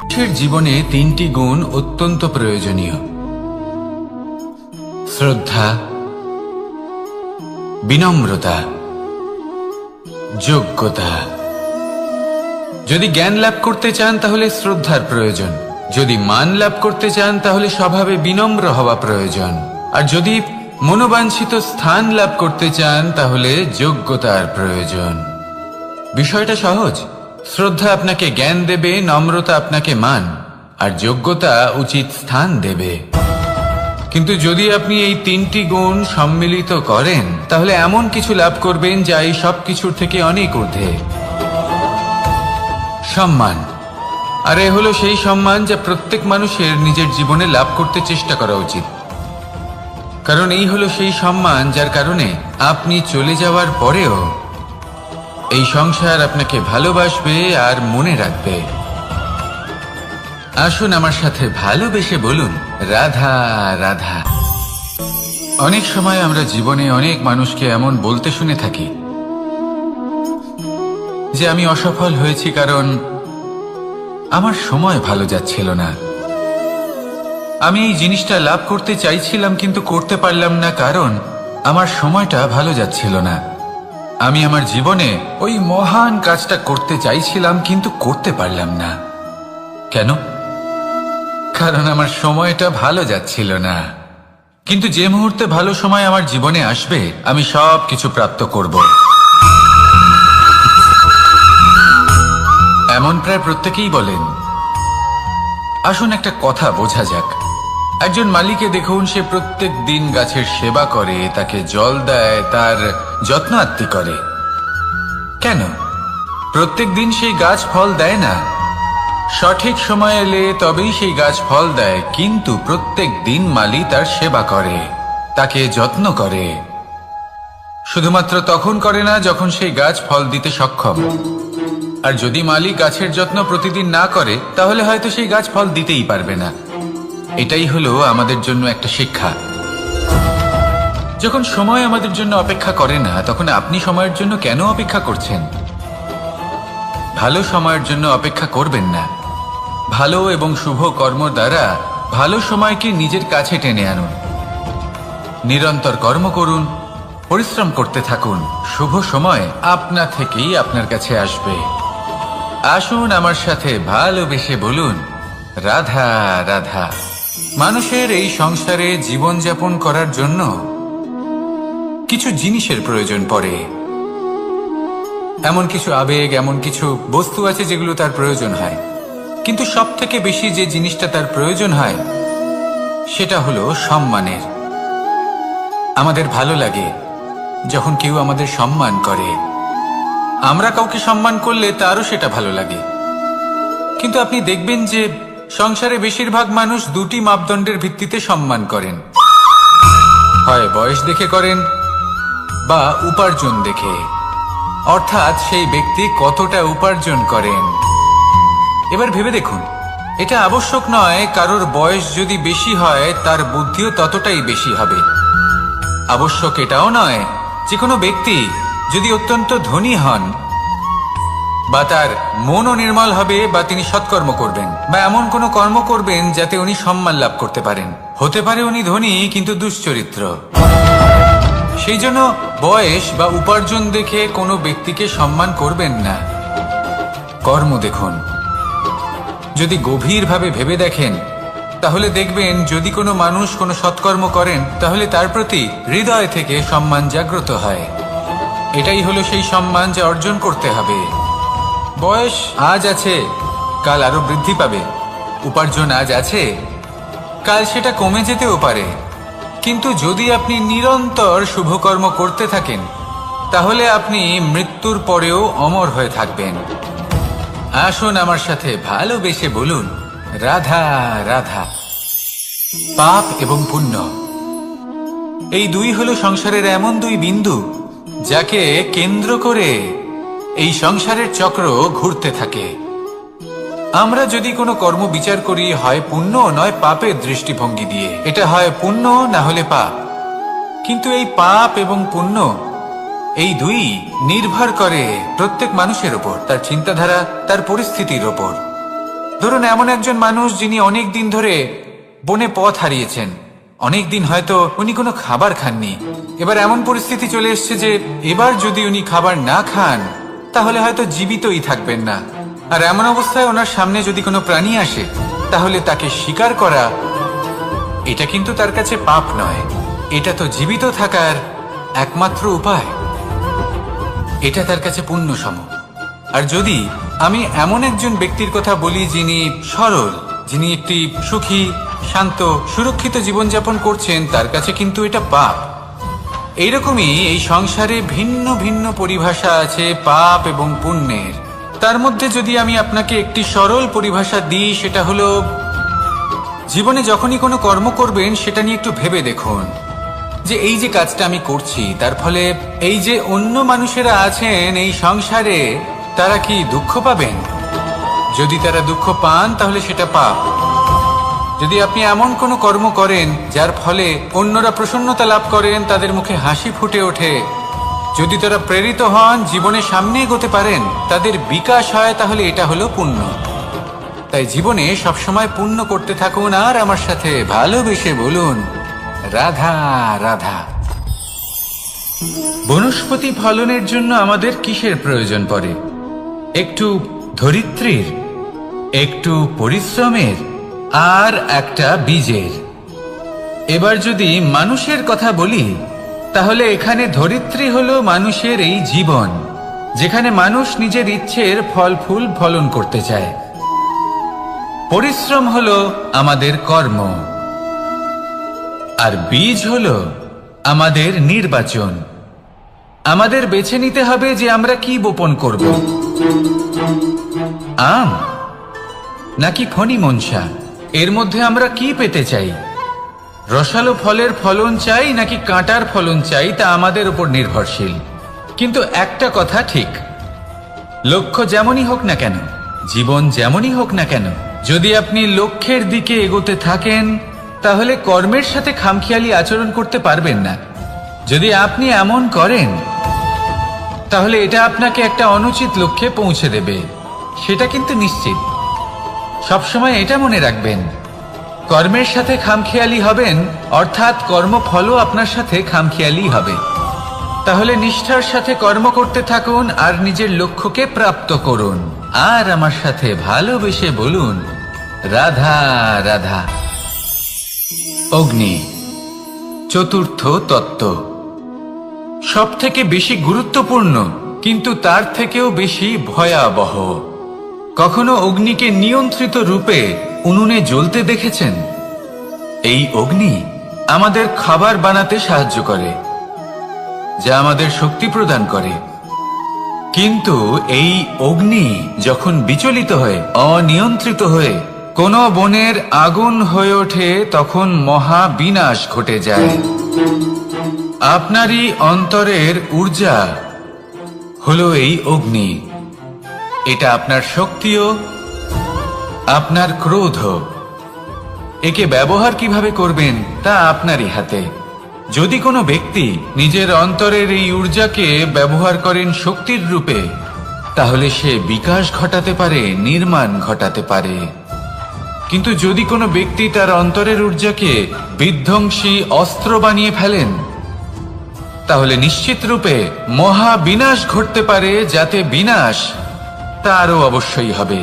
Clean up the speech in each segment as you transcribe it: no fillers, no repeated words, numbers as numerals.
মানুষের জীবনে তিনটি গুণ অত্যন্ত প্রয়োজনীয়: শ্রদ্ধা, বিনম্রতা, যোগ্যতা। যদি জ্ঞান লাভ করতে চান তাহলে শ্রদ্ধার প্রয়োজন, যদি মান লাভ করতে চান তাহলে স্বভাবে বিনম্র হওয়া প্রয়োজন, আর যদি মনোবাঞ্ছিত স্থান লাভ করতে চান তাহলে যোগ্যতার প্রয়োজন। বিষয়টা সহজ। শ্রদ্ধা আপনাকে জ্ঞান দেবে, নম্রতা আপনাকে মান, আর যোগ্যতা উচিত স্থান দেবে। কিন্তু যদি আপনি এই তিনটি গুণ সম্মিলিত করেন তাহলে এমন কিছু লাভ করবেন যা এই সব কিছুর থেকে অনেক ঊর্ধ্বে: সম্মান। আর এ হলো সেই সম্মান যা প্রত্যেক মানুষের নিজের জীবনে লাভ করতে চেষ্টা করা উচিত। কারণ এই হলো সেই সম্মান যার কারণে আপনি চলে যাওয়ার পরেও এই সংসার আপনাকে ভালোবাসবে আর মনে রাখবে। আসুন আমার সাথে ভালোবেসে বলুন, রাধা রাধা। অনেক সময় আমরা জীবনে অনেক মানুষকে এমন বলতে শুনে থাকি যে আমি অসফল হয়েছি কারণ আমার সময় ভালো যাচ্ছিল না। আমি এই জিনিসটা লাভ করতে চাইছিলাম কিন্তু করতে পারলাম না কারণ আমার সময়টা ভালো যাচ্ছিল না। আমি আমার জীবনে ওই মহান কাজটা করতে চাইছিলাম কিন্তু করতে পারলাম না। কেন? কারণ আমার সময়টা ভালো যাচ্ছিল না। কিন্তু যে মুহূর্তে ভালো সময় আমার জীবনে আসবে আমি সব কিছু প্রাপ্ত করব। এমন প্রায় প্রত্যেকেই বলেন। আসুন একটা কথা বোঝা যাক। একজন মালিকে দেখুন, সে প্রত্যেক দিন গাছের সেবা করে, তাকে জল দেয়, তার যত্ন আত্তি করে। কেন? প্রত্যেক দিন সেই গাছ ফল দেয় না। সঠিক সময় এলে তবেই সেই গাছ ফল দেয়, কিন্তু প্রত্যেক দিন মালি তার সেবা করে, তাকে যত্ন করে। শুধুমাত্র তখন করে না যখন সেই গাছ ফল দিতে সক্ষম। আর যদি মালি গাছের যত্ন প্রতিদিন না করে তাহলে হয়তো সেই গাছ ফল দিতেই পারবে না। এটাই হলো আমাদের জন্য একটা শিক্ষা। যখন সময় আমাদের জন্য অপেক্ষা করে না তখন আপনি সময়ের জন্য কেন অপেক্ষা করছেন? ভালো সময়ের জন্য অপেক্ষা করবেন না। ভালো এবং শুভ কর্ম দ্বারা ভালো সময়কে নিজের কাছে টেনে আনুন। নিরন্তর কর্ম করুন, পরিশ্রম করতে থাকুন। শুভ সময় আপনা থেকেই আপনার কাছে আসবে। আসুন আমার সাথে ভালোবেসে বলুন, রাধা রাধা। মানুষের এই সংসারে জীবনযাপন করার জন্য কিছু জিনিসের প্রয়োজন পড়ে। এমন কিছু আবেগ, এমন কিছু বস্তু আছে যেগুলো তার প্রয়োজন হয়। কিন্তু সব থেকে বেশি যে জিনিসটা তার প্রয়োজন হয় সেটা হলো সম্মানের। আমাদের ভালো লাগে যখন কেউ আমাদের সম্মান করে। আমরা কাউকে সম্মান করলে তারও সেটা ভালো লাগে। কিন্তু আপনি দেখবেন যে সংসারে বেশিরভাগ মানুষ দুটি মাপদণ্ডের ভিত্তিতে সম্মান করেন। হয় বয়স দেখে করেন বা উপার্জন দেখে, অর্থাৎ সেই ব্যক্তি কতটা উপার্জন করেন। এবার ভেবে দেখুন, এটা আবশ্যক নয় কারোর বয়স যদি বেশি হয় তার বুদ্ধিও ততটাই বেশি হবে। আবশ্যক এটাও নয় যে কোনো ব্যক্তি যদি অত্যন্ত ধনী হন বা তার মনও নির্মল হবে বা তিনি সৎকর্ম করবেন বা এমন কোনো কর্ম করবেন যাতে উনি সম্মান লাভ করতে পারেন। হতে পারে উনি ধনী কিন্তু দুশ্চরিত্র। সেই জন্য বয়স বা উপার্জন দেখে কোনো ব্যক্তিকে সম্মান করবেন না। কর্ম দেখুন। যদি গভীরভাবে ভেবে দেখেন তাহলে দেখবেন যদি কোনো মানুষ কোনো সৎকর্ম করেন তাহলে তার প্রতি হৃদয় থেকে সম্মান জাগ্রত হয়। এটাই হলো সেই সম্মান যা অর্জন করতে হবে। বয়স আজ আছে, কাল আরো বৃদ্ধি পাবে। উপার্জন আজ আছে, কাল সেটা কমে যেতেও পারে। কিন্তু যদি আপনি নিরন্তর শুভকর্ম করতে থাকেন তাহলে আপনি মৃত্যুর পরেও অমর হয়ে থাকবেন। আসুন আমার সাথে ভালোবেসে বলুন, রাধা রাধা। পাপ এবং পুণ্য, এই দুই হলো সংসারের এমন দুই বিন্দু যাকে কেন্দ্র করে এই সংসারের চক্র ঘুরতে থাকে। আমরা যদি কোনো কর্ম বিচার করি হয় পুণ্য নয় পাপের দৃষ্টিভঙ্গি দিয়ে, এটা হয় পুণ্য না হলে পাপ। কিন্তু এই পাপ এবং পুণ্য এই দুই নির্ভর করে প্রত্যেক মানুষের ওপর, তার চিন্তাধারা, তার পরিস্থিতির ওপর। ধরুন এমন একজন মানুষ যিনি অনেক দিন ধরে বনে পথ হারিয়েছেন, অনেক দিন হয়তো উনি কোনো খাবার খাননি। এবার এমন পরিস্থিতি চলে এসছে যে এবার যদি উনি খাবার না খান তাহলে হয়তো জীবিতই থাকবেন না। আর এমন অবস্থায় ওনার সামনে যদি কোনো প্রাণী আসে তাহলে তাকে শিকার করা, এটা কিন্তু তার কাছে পাপ নয়, এটা তো জীবিত থাকার একমাত্র উপায়। এটা তার কাছে পুণ্যসম। আর যদি আমি এমন একজন ব্যক্তির কথা বলি যিনি সরল, যিনি একটি সুখী, শান্ত, সুরক্ষিত জীবনযাপন করছেন, তার কাছে কিন্তু এটা পাপ। এইরকমই এই সংসারে ভিন্ন ভিন্ন পরিভাষা আছে পাপ এবং পুণ্যের। তার মধ্যে যদি আমি আপনাকে একটি সরল পরিভাষা দিই, সেটা হলো জীবনে যখনই কোনো কর্ম করবেন সেটা নিয়ে একটু ভেবে দেখুন যে এই যে কাজটা আমি করছি তার ফলে এই যে অন্য মানুষেরা আছেন এই সংসারে, তারা কি দুঃখ পাবেন? যদি তারা দুঃখ পান তাহলে সেটা পাপ। যদি আপনি এমন কোনো কর্ম করেন যার ফলে অন্যরা প্রসন্নতা লাভ করেন, তাদের মুখে হাসি ফুটে ওঠে, যদি তারা প্রেরিত হন, জীবনে সামনে এগোতে পারেন, তাদের বিকাশ হয়, তাহলে এটা হলো পুণ্য। তাই জীবনে সবসময় পুণ্য করতে থাকুন আর আমার সাথে ভালোবেসে বলুন রাধা রাধা। বনস্পতি ফলনের জন্য আমাদের কিসের প্রয়োজন পড়ে? একটু ধরিত্রীর, একটু পরিশ্রমের, আর একটা বীজের। এবার যদি মানুষের কথা বলি তাহলে এখানে ধরিত্রী হলো মানুষের এই জীবন, যেখানে মানুষ নিজের ইচ্ছের ফল ফুল ফলন করতে চায়। পরিশ্রম হলো আমাদের কর্ম, আর বীজ হলো আমাদের নির্বাচন। আমাদের বেছে নিতে হবে যে আমরা কি বপন করব, আম নাকি ফণি মনসা। এর মধ্যে আমরা কি পেতে চাই? রসালো ফলের ফলন চাই নাকি কাঁটার ফলন চাই, তা আমাদের উপর নির্ভরশীল। কিন্তু একটা কথা ঠিক, লক্ষ্য যেমনই হোক না কেন, জীবন যেমনই হোক না কেন, যদি আপনি লক্ষ্যের দিকে এগোতে থাকেন তাহলে কর্মের সাথে খামখেয়ালি আচরণ করতে পারবেন না। যদি আপনি এমন করেন তাহলে এটা আপনাকে একটা অনুচিত লক্ষ্যে পৌঁছে দেবে, সেটা কিন্তু নিশ্চিত। সবসময় এটা মনে রাখবেন, কর্মের সাথে খামখেয়ালি হবেন অর্থাৎ কর্মফলও আপনার সাথে খামখেয়ালি হবে। তাহলে নিষ্ঠার সাথে কর্ম করতে থাকুন আর নিজের লক্ষ্যকে প্রাপ্ত করুন। আর আমার সাথে ভালোবেসে বলুন রাধা রাধা। অগ্নি চতুর্থ তত্ত্ব, সব থেকে বেশি গুরুত্বপূর্ণ কিন্তু তার থেকেও বেশি ভয়াবহ। কখনো অগ্নিকে নিয়ন্ত্রিত রূপে উনুনে জ্বলতে দেখেছেন? এই অগ্নি আমাদের খাবার বানাতে সাহায্য করে, যা আমাদের শক্তি প্রদান করে। কিন্তু এই অগ্নি যখন বিচলিত হয়ে, অনিয়ন্ত্রিত হয়ে কোন বনের আগুন হয়ে ওঠে, তখন মহা বিনাশ ঘটে যায়। আপনারই অন্তরের ঊর্জা হলো এই অগ্নি। এটা আপনার শক্তিও, আপনার ক্রোধ। একে ব্যবহার কিভাবে করবেন তা আপনারই হাতে। যদি কোনো ব্যক্তি নিজের অন্তরের এই ঊর্জাকে ব্যবহার করেন শক্তির রূপে, তাহলে সে বিকাশ ঘটাতে পারে, নির্মাণ ঘটাতে পারে। কিন্তু যদি কোনো ব্যক্তি তার অন্তরের ঊর্জাকে বিধ্বংসী অস্ত্র বানিয়ে ফেলেন, তাহলে নিশ্চিত রূপে মহা বিনাশ ঘটতে পারে, যাতে বিনাশ তারও অবশ্যই হবে।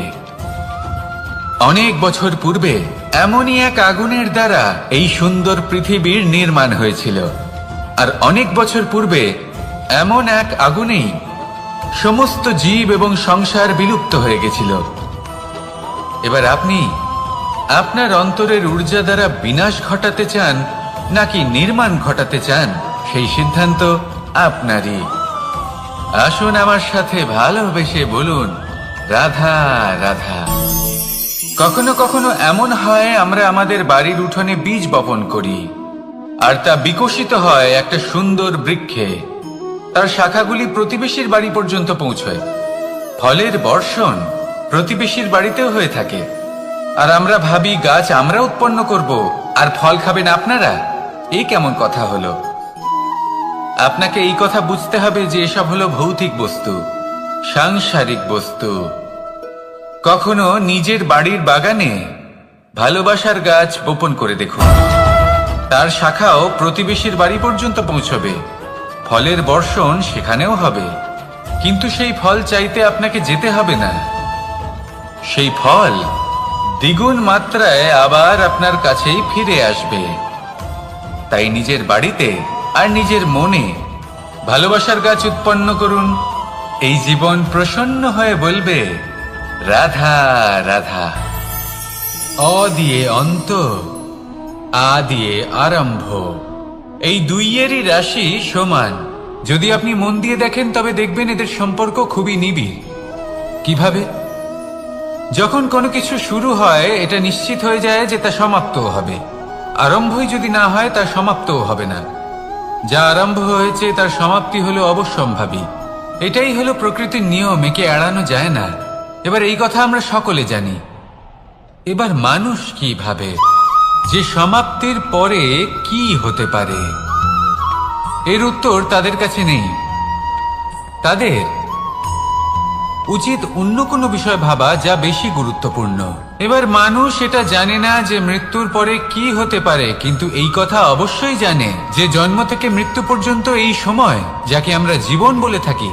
অনেক বছর পূর্বে এমনই এক আগুনের দ্বারা এই সুন্দর পৃথিবীর নির্মাণ হয়েছিল। আর অনেক বছর পূর্বে এমন এক আগুনেই সমস্ত জীব এবং সংসার বিলুপ্ত হয়ে গেছিল। এবার আপনি আপনার অন্তরের ঊর্জা দ্বারা বিনাশ ঘটাতে চান নাকি নির্মাণ ঘটাতে চান, সেই সিদ্ধান্ত আপনারই। আসুন আমার সাথে ভালোবেসে বলুন রাধা রাধা। কখনো কখনো এমন হয় আমরা আমাদের বাড়ির উঠোনে বীজ বপন করি, আর তা বিকশিত হয় একটা সুন্দর বৃক্ষে। তার শাখাগুলি প্রতিবেশীর বাড়ি পর্যন্ত পৌঁছয়। ফলের বর্ষণ প্রতিবেশীর বাড়িতেও হয়ে থাকে। আর আমরা ভাবি গাছ আমরা উৎপন্ন করব আর ফল খাবেন আপনারা। এই কেমন কথা হলো? আপনাকে এই কথা বুঝতে হবে যে এসব হলো ভৌতিক বস্তু, সাংসারিক বস্তু। কখনো নিজের বাড়ির বাগানে ভালোবাসার গাছ বপন করে দেখুন, তার শাখাও প্রতিবেশীর বাড়ি পর্যন্ত পৌঁছবে, ফলের বর্ষণ সেখানেও হবে। কিন্তু সেই ফল চাইতে আপনাকে যেতে হবে না, সেই ফল দ্বিগুণ মাত্রায় আবার আপনার কাছেই ফিরে আসবে। তাই নিজের বাড়িতে আর নিজের মনে ভালোবাসার গাছ উৎপন্ন করুন। এই জীবন প্রসন্ন হয়ে বলবে, রাধা রাধা। অ দিয়ে অন্ত, আ দিয়ে আরম্ভ, এই দুইয়েরই রাশি সমান। যদি আপনি মন দিয়ে দেখেন তবে দেখবেন এদের সম্পর্ক খুবই নিবিড়। কিভাবে? যখন কোনো কিছু শুরু হয় এটা নিশ্চিত হয়ে যায় যে তা সমাপ্তও হবে। আরম্ভই যদি না হয় তা সমাপ্তও হবে না। যা আরম্ভ হয়েছে তার সমাপ্তি হলো অবশ্যম্ভাবী। এটাই হলো প্রকৃতির নিয়ম, একে এড়ানো যায় না। এবার এই কথা আমরা সকলে জানি। এবার মানুষ কি ভাবে যে সমাপ্তির পরে কি হতে পারে, এর উত্তর তাদের কাছে নেই। তাদের উচিত অন্য কোনো বিষয় ভাবা যা বেশি গুরুত্বপূর্ণ। এবার মানুষ এটা জানে না যে মৃত্যুর পরে কি হতে পারে, কিন্তু এই কথা অবশ্যই জানে যে জন্ম থেকে মৃত্যু পর্যন্ত এই সময়, যাকে আমরা জীবন বলে থাকি,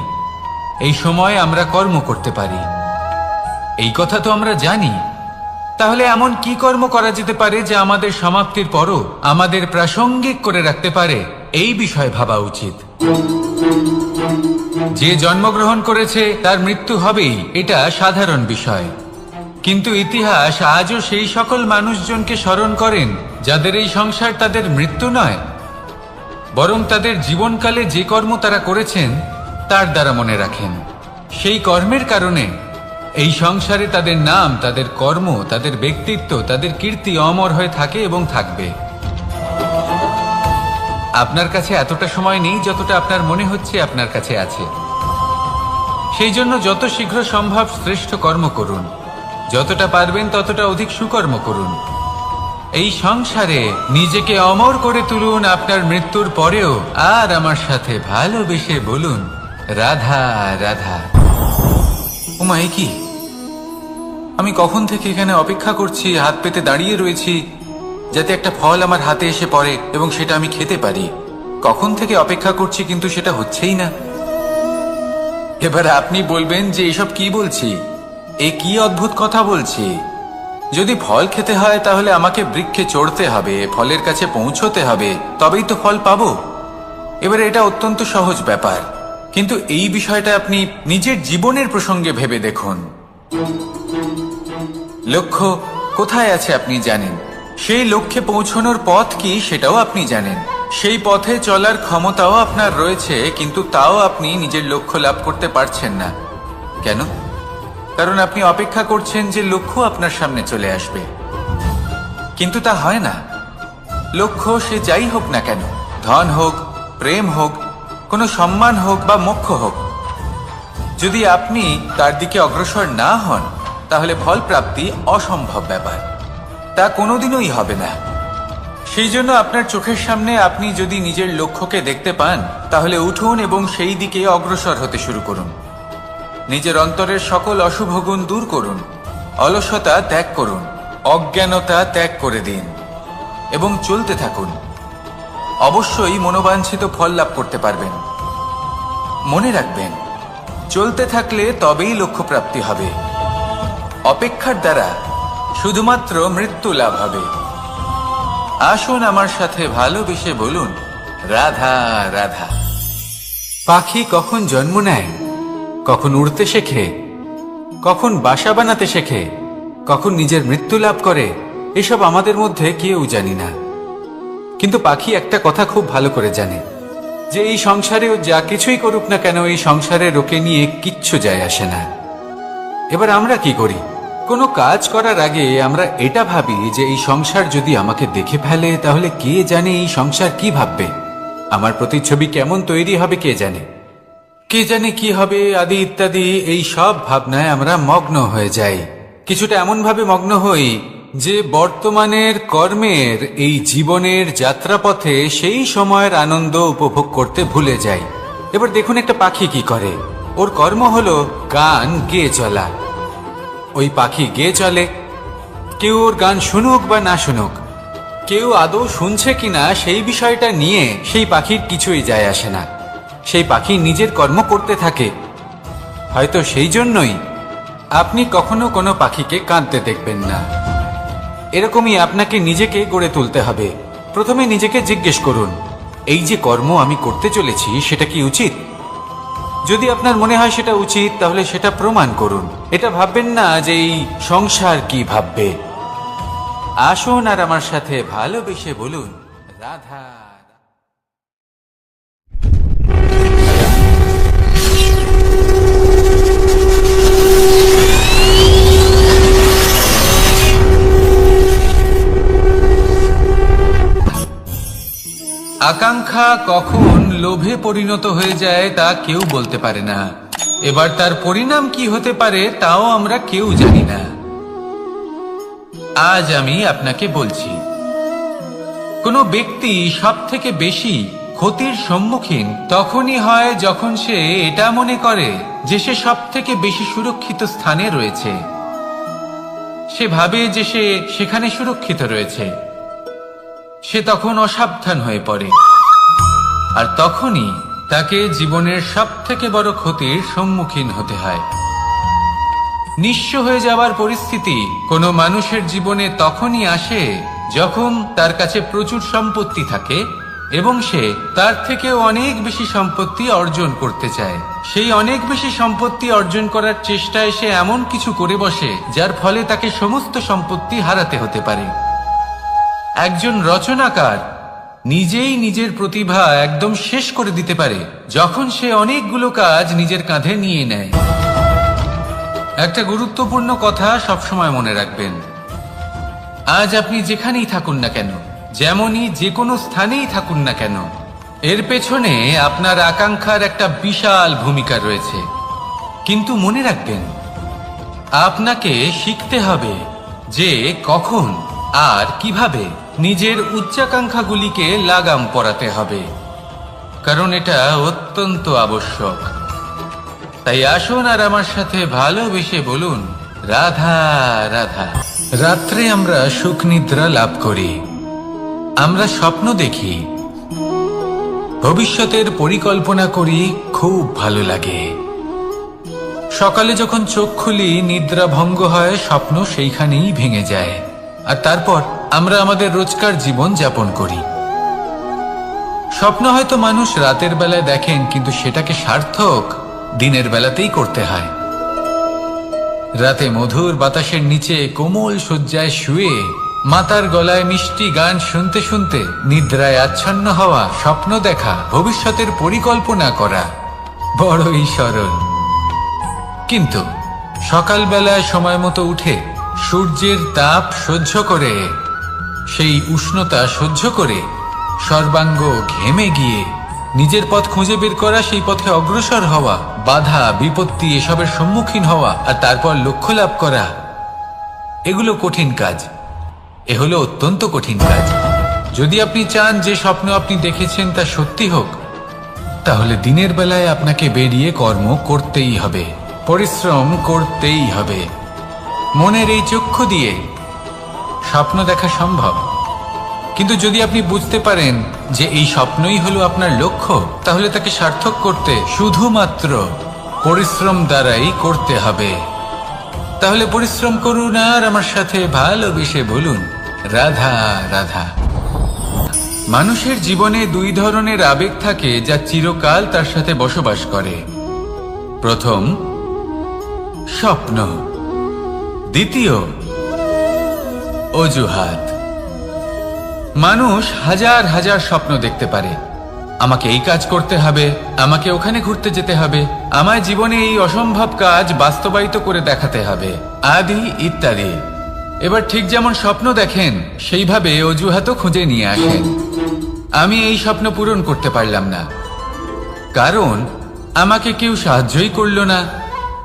এই সময় আমরা কর্ম করতে পারি। এই কথা তো আমরা জানি। তাহলে এমন কি কর্ম করা যেতে পারে যা আমাদের সমাপ্তির পরও আমাদের প্রাসঙ্গিক করে রাখতে পারে, এই বিষয়ে ভাবা উচিত। যে জন্মগ্রহণ করেছে তার মৃত্যু হবেই, এটা সাধারণ বিষয়। কিন্তু ইতিহাস আজও সেই সকল মানুষজনকে স্মরণ করেন যাদের এই সংসার তাদের মৃত্যু নয়, বরং তাদের জীবনকালে যে কর্ম তারা করেছেন তার দ্বারা মনে রাখেন। সেই কর্মের কারণে এই সংসারে তাদের নাম, তাদের কর্ম, তাদের ব্যক্তিত্ব, তাদের কীর্তি অমর হয়ে থাকে এবং থাকবে। আপনার কাছে এতটা সময় নেই যতটা আপনার মনে হচ্ছে আপনার কাছে আছে। সেই জন্য যত শীঘ্র সম্ভব শ্রেষ্ঠ কর্ম করুন, যতটা পারবেন ততটা অধিক সুকর্ম করুন। এই সংসারে নিজেকে অমর করে তুলুন আপনার মৃত্যুর পরেও। আর আমার সাথে ভালোবেসে বলুন, রাধা রাধা। ওমাই কি, আমি কখন থেকে এখানে অপেক্ষা করছি, হাত পেতে দাঁড়িয়ে রয়েছি যাতে একটা ফল আমার হাতে এসে পড়ে এবং সেটা আমি খেতে পারি। কখন থেকে অপেক্ষা করছি, কিন্তু সেটা হচ্ছেই না। এবার আপনি বলবেন যে এসব কি বলছি, এ কি অদ্ভুত কথা বলছি। যদি ফল খেতে হয় তাহলে আমাকে বৃক্ষে চড়তে হবে, ফলের কাছে পৌঁছতে হবে, তবেই তো ফল পাবো। এবার এটা অত্যন্ত সহজ ব্যাপার, কিন্তু এই বিষয়টা আপনি নিজের জীবনের প্রসঙ্গে ভেবে দেখুন। লক্ষ্য কোথায় আছে আপনি জানেন, সেই লক্ষ্যে পৌঁছানোর পথ কি সেটাও আপনি জানেন, সেই পথে চলার ক্ষমতাও আপনার রয়েছে, কিন্তু তাও আপনি নিজের লক্ষ্য লাভ করতে পারছেন না। কেন? কারণ আপনি অপেক্ষা করছেন যে লক্ষ্য আপনার সামনে চলে আসবে, কিন্তু তা হয় না। লক্ষ্য সে যাই হোক না কেন, ধন হোক, প্রেম হোক, কোনো সম্মান হোক বা মোক্ষ হোক, যদি আপনি তার দিকে অগ্রসর না হন তাহলে ফল প্রাপ্তি অসম্ভব ব্যাপার, তা কোনোদিনই হবে না। সেই জন্য আপনার চোখের সামনে আপনি যদি নিজের লক্ষ্যকে দেখতে পান তাহলে উঠুন এবং সেই দিকে অগ্রসর হতে শুরু করুন। নিজের অন্তরের সকল অশুভ গুণ দূর করুন, অলসতা ত্যাগ করুন, অজ্ঞানতা ত্যাগ করে দিন এবং চলতে থাকুন। অবশ্যই মনোবাঞ্ছিত ফল লাভ করতে পারবেন। মনে রাখবেন, চলতে থাকলে তবেই লক্ষ্য প্রাপ্তি হবে। অপেক্ষার দ্বারা শুধুমাত্র মৃত্যু লাভ হবে। আসুন আমার সাথে ভালোবেসে বলুন, রাধা রাধা। পাখি কখন জন্ম নেয়, কখন উড়তে শেখে, কখন বাসা বানাতে শেখে, কখন নিজের মৃত্যু লাভ করে, এসব আমাদের মধ্যে কেউ জানি না। কিন্তু পাখি একটা কথা খুব ভালো করে জানে, যে এই সংসারে ও যা কিছুই করুক না কেন, এই সংসারে ওকে নিয়ে কিচ্ছু যায় আসে না। এবার আমরা কি করি? কোনো কাজ করার আগে আমরা এটা ভাবি যে এই সংসার যদি আমাকে দেখে ফেলে তাহলে কে জানে এই সংসার কি ভাববে, আমার প্রতিচ্ছবি কেমন তৈরি হবে কে জানে, কে জানে কি হবে আদি ইত্যাদি। এই সব ভাবনায় আমরা মগ্ন হয়ে যাই। কিছুটা এমন ভাবে মগ্ন হই যে বর্তমানের কর্মের এই জীবনের যাত্রাপথে সেই সময়ের আনন্দ উপভোগ করতে ভুলে যায়। এবার দেখুন একটা পাখি কি করে। ওর কর্ম হলো গান গেয়ে চলা। ওই পাখি গেয়ে চলে, কেউ ওর গান শুনুক বা না শুনুক, কেউ আদৌ শুনছে কিনা সেই বিষয়টা নিয়ে সেই পাখির কিছুই যায় আসে না। সেই পাখি নিজের কর্ম করতে থাকে। হয়তো সেই জন্যই আপনি কখনো কোনো পাখিকে কাঁদতে দেখবেন না। এরকমই আপনাকে নিজেকে গড়ে তুলতে হবে। প্রথমে নিজেকে জিজ্ঞেস করুন, এই যে কর্ম আমি করতে চলেছি সেটা কি উচিত? যদি আপনার মনে হয় সেটা উচিত, তাহলে সেটা প্রমাণ করুন। এটা ভাববেন না যে এই সংসার কি ভাববে। আসুন আর আমার সাথে ভালোবেসে বলুন, রাধা। আকাঙ্ক্ষা কখন লোভে পরিণত হয়ে যায় তা কেউ বলতে পারে না। এবার তার পরিণাম কি হতে পারে তাও আমরা কেউ জানি না। আজ আমি আপনাকে বলছি, কোনো ব্যক্তি সব থেকে বেশি ক্ষতির সম্মুখীন তখনই হয় যখন সে এটা মনে করে যে সে সব থেকে বেশি সুরক্ষিত স্থানে রয়েছে। সে ভাবে যে সে সেখানে সুরক্ষিত রয়েছে। সে তখন অসাবধান হয়ে পড়ে, আর তখনই তাকে জীবনের সব থেকে বড় ক্ষতির সম্মুখীন হতে হয়। নিঃস্ব হয়ে যাওয়ার পরিস্থিতি কোনো মানুষের জীবনে তখনই আসে যখন তার কাছে প্রচুর সম্পত্তি থাকে এবং সে তার থেকেও অনেক বেশি সম্পত্তি অর্জন করতে চায়। সেই অনেক বেশি সম্পত্তি অর্জন করার চেষ্টায় সে এমন কিছু করে বসে যার ফলে তাকে সমস্ত সম্পত্তি হারাতে হতে পারে। একজন রচনাকার নিজেই নিজের প্রতিভা একদম শেষ করে দিতে পারে যখন সে অনেকগুলো কাজ নিজের কাঁধে নিয়ে নেয়। একটা গুরুত্বপূর্ণ কথা সবসময় মনে রাখবেন, আজ আপনি যেখানেই থাকুন না কেন, যেমনই যে কোনো স্থানেই থাকুন না কেন, এর পেছনে আপনার আকাঙ্ক্ষার একটা বিশাল ভূমিকা রয়েছে। কিন্তু মনে রাখবেন, আপনাকে শিখতে হবে যে কখন আর কিভাবে নিজের উচ্চাকাঙ্ক্ষাগুলিকে লাগাম পরাতে হবে, কারণ এটা অত্যন্ত আবশ্যক। তাই আসুন আর আমার সাথে ভালোবেসে বলুন, রাধা রাধা। রাত্রে আমরা সুখ নিদ্রা লাভ করি, আমরা স্বপ্ন দেখি, ভবিষ্যতের পরিকল্পনা করি, খুব ভালো লাগে। সকালে যখন চোখ খুলি নিদ্রা ভঙ্গ হয়, স্বপ্ন সেইখানেই ভেঙে যায়, আর তারপর আমরা আমাদের রোজকার জীবন যাপন করি। স্বপ্ন হয়তো মানুষ রাতের বেলায় দেখেন, কিন্তু সেটাকে সার্থক দিনের বেলাতেই করতে হয়। রাতে মধুর বাতাসের নিচে কোমল শয্যায় শুয়ে মাতার গলায় মিষ্টি গান শুনতে শুনতে নিদ্রায় আচ্ছন্ন হওয়া, স্বপ্ন দেখা, ভবিষ্যতের পরিকল্পনা করা বড়ই সরল। কিন্তু সকালবেলায় সময় মতো উঠে সূর্যের তাপ সহ্য করে, সেই উষ্ণতা সহ্য করে সর্বাঙ্গ ঘেমে গিয়ে নিজের পথ খুঁজে বের করা, সেই পথে অগ্রসর হওয়া, বাধা বিপত্তি এসবের সম্মুখীন হওয়া, আর তারপর লক্ষ্য লাভ করা, এগুলো কঠিন কাজ। এ হলো অত্যন্ত কঠিন কাজ। যদি আপনি চান যে স্বপ্ন আপনি দেখেছেন তা সত্যি হোক, তাহলে দিনের বেলায় আপনাকে বেরিয়ে কর্ম করতেই হবে, পরিশ্রম করতেই হবে। মনের এই চক্ষু দিয়ে স্বপ্ন দেখা সম্ভব, কিন্তু যদি আপনি বুঝতে পারেন যে এই স্বপ্নই হলো আপনার লক্ষ্য, তাহলে তাকে সার্থক করতে শুধুমাত্র পরিশ্রম দ্বারাই করতে হবে। তাহলে পরিশ্রম করুন আর আমার সাথে ভালোবেসে বলুন, রাধা রাধা। মানুষের জীবনে দুই ধরনের আবেগ থাকে যা চিরকাল তার সাথে বসবাস করে। প্রথম, স্বপ্ন। দ্বিতীয়, অজুহাত। মানুষ হাজার হাজার স্বপ্ন দেখতে পারে। আমাকে এই কাজ করতে হবে, আমাকে ওখানে ঘুরতে যেতে হবে, আমায় জীবনে এই অসম্ভব কাজ বাস্তবায়িত করে দেখাতে হবে, আদি ইত্যাদি। এবার ঠিক যেমন স্বপ্ন দেখেন, সেইভাবে অজুহাতও খুঁজে নিয়ে আসেন। আমি এই স্বপ্ন পূরণ করতে পারলাম না, কারণ আমাকে কেউ সাহায্যই করল না,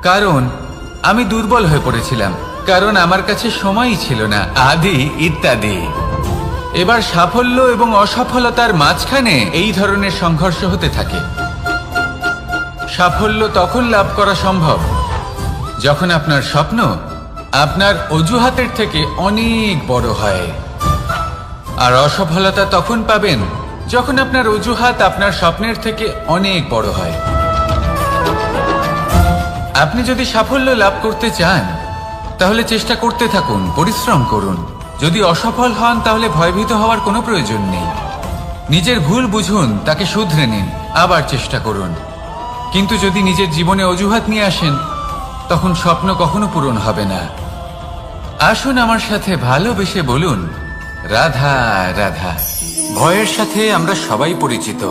কারণ আমি দুর্বল হয়ে পড়েছিলাম, কারণ আমার কাছে সময়ই ছিল না, আদি ইত্যাদি। এবার সাফল্য এবং অসফলতার মাঝখানে এই ধরনের সংঘর্ষ হতে থাকে। সাফল্য তখন লাভ করা সম্ভব যখন আপনার স্বপ্ন আপনার অজুহাতের থেকে অনেক বড় হয়, আর অসফলতা তখন পাবেন যখন আপনার অজুহাত আপনার স্বপ্নের থেকে অনেক বড় হয়। আপনি যদি সাফল্য লাভ করতে চান তাহলে চেষ্টা করতে থাকুন, পরিশ্রম করুন। যদি অসফল হন তাহলে ভয়ভীত হওয়ার কোনো প্রয়োজন নেই। নিজের ভুল বুঝুন, তাকে শুধরে নিন, আবার চেষ্টা করুন। কিন্তু যদি নিজের জীবনে অজুহাত নিয়ে আসেন তখন স্বপ্ন কখনো পূরণ হবে না। আসুন আমার সাথে ভালোবেসে বলুন, রাধা রাধা। ভয়ের সাথে আমরা সবাই পরিচিত,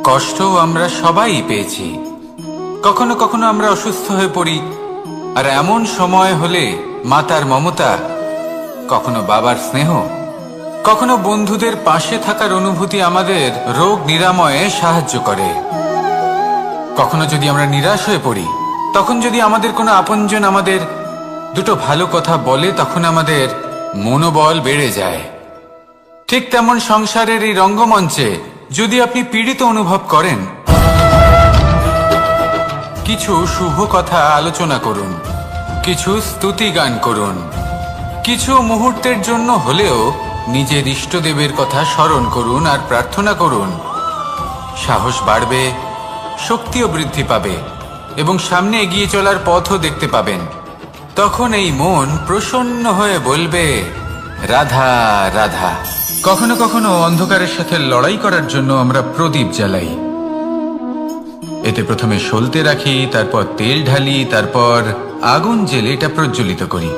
কষ্টও আমরা সবাই পেয়েছি। কখনো কখনো আমরা অসুস্থ হয়ে পড়ি, আর এমন সময় হলে মাতার মমতা, কখনো বাবার স্নেহ, কখনো বন্ধুদের পাশে থাকার অনুভূতি আমাদের রোগ নিরাময়ে সাহায্য করে। কখনো যদি আমরা নিরাশ হয়ে পড়ি, তখন যদি আমাদের কোনো আপনজন আমাদের দুটো ভালো কথা বলে, তখন আমাদের মনোবল বেড়ে যায়। ঠিক তেমন সংসারের এই রঙ্গমঞ্চে যদি আপনি পীড়িত অনুভব করেন, কিছু শুভ কথা আলোচনা করুন, কিছু স্তুতি গান করুন, কিছু মুহূর্তের জন্য হলেও নিজের ইষ্টদেবের কথা স্মরণ করুন আর প্রার্থনা করুন। সাহস বাড়বে, শক্তিও বৃদ্ধি পাবে এবং সামনে এগিয়ে চলার পথও দেখতে পাবেন। তখন এই মন প্রসন্ন হয়ে বলবে, রাধা রাধা। কখনো কখনো অন্ধকারের সাথে লড়াই করার জন্য আমরা প্রদীপ জ্বালাই। এতে প্রথমে সলতে রাখি, তারপর তেল ঢালি, তারপর আগুন জেলে এটা প্রজ্বলিত করি।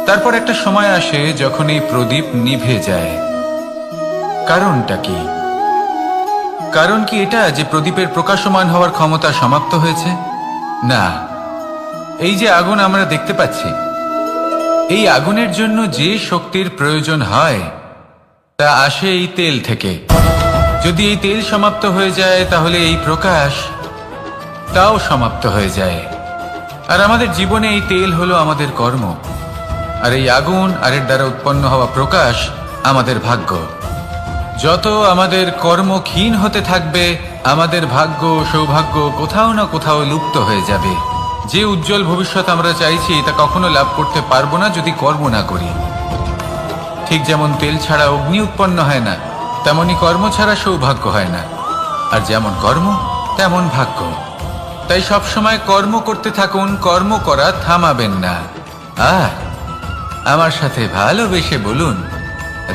তারপর একটা সময় আসে যখন এই প্রদীপ নিভে যায়। কারণটা কি? কারণ কি এটা যে প্রদীপের প্রকাশমান হওয়ার ক্ষমতা সমাপ্ত হয়েছে? না, এই যে আগুন আমরা দেখতে পাচ্ছি, এই আগুনের জন্য যে শক্তির প্রয়োজন হয় তা আসে এই তেল থেকে। যদি এই তেল সমাপ্ত হয়ে যায় তাহলে এই প্রকাশ তাও সমাপ্ত হয়ে যায়। আর আমাদের জীবনে এই তেল হলো আমাদের কর্ম, আর এই আগুন আর এর দ্বারা উৎপন্ন হওয়া প্রকাশ আমাদের ভাগ্য। যত আমাদের কর্ম ক্ষীণ হতে থাকবে, আমাদের ভাগ্য সৌভাগ্য কোথাও না কোথাও লুপ্ত হয়ে যাবে। যে উজ্জ্বল ভবিষ্যৎ আমরা চাইছি তা কখনো লাভ করতে পারবো না যদি কর্ম না করি। ঠিক যেমন তেল ছাড়া অগ্নি উৎপন্ন হয় না, তেমনি কর্ম ছাড়া সৌভাগ্য হয় না। আর যেমন কর্ম তেমন ভাগ্য। তাই সবসময় কর্ম করতে থাকুন, কর্ম করা থামাবেন না। আর আমার সাথে ভালোবেসে বলুন,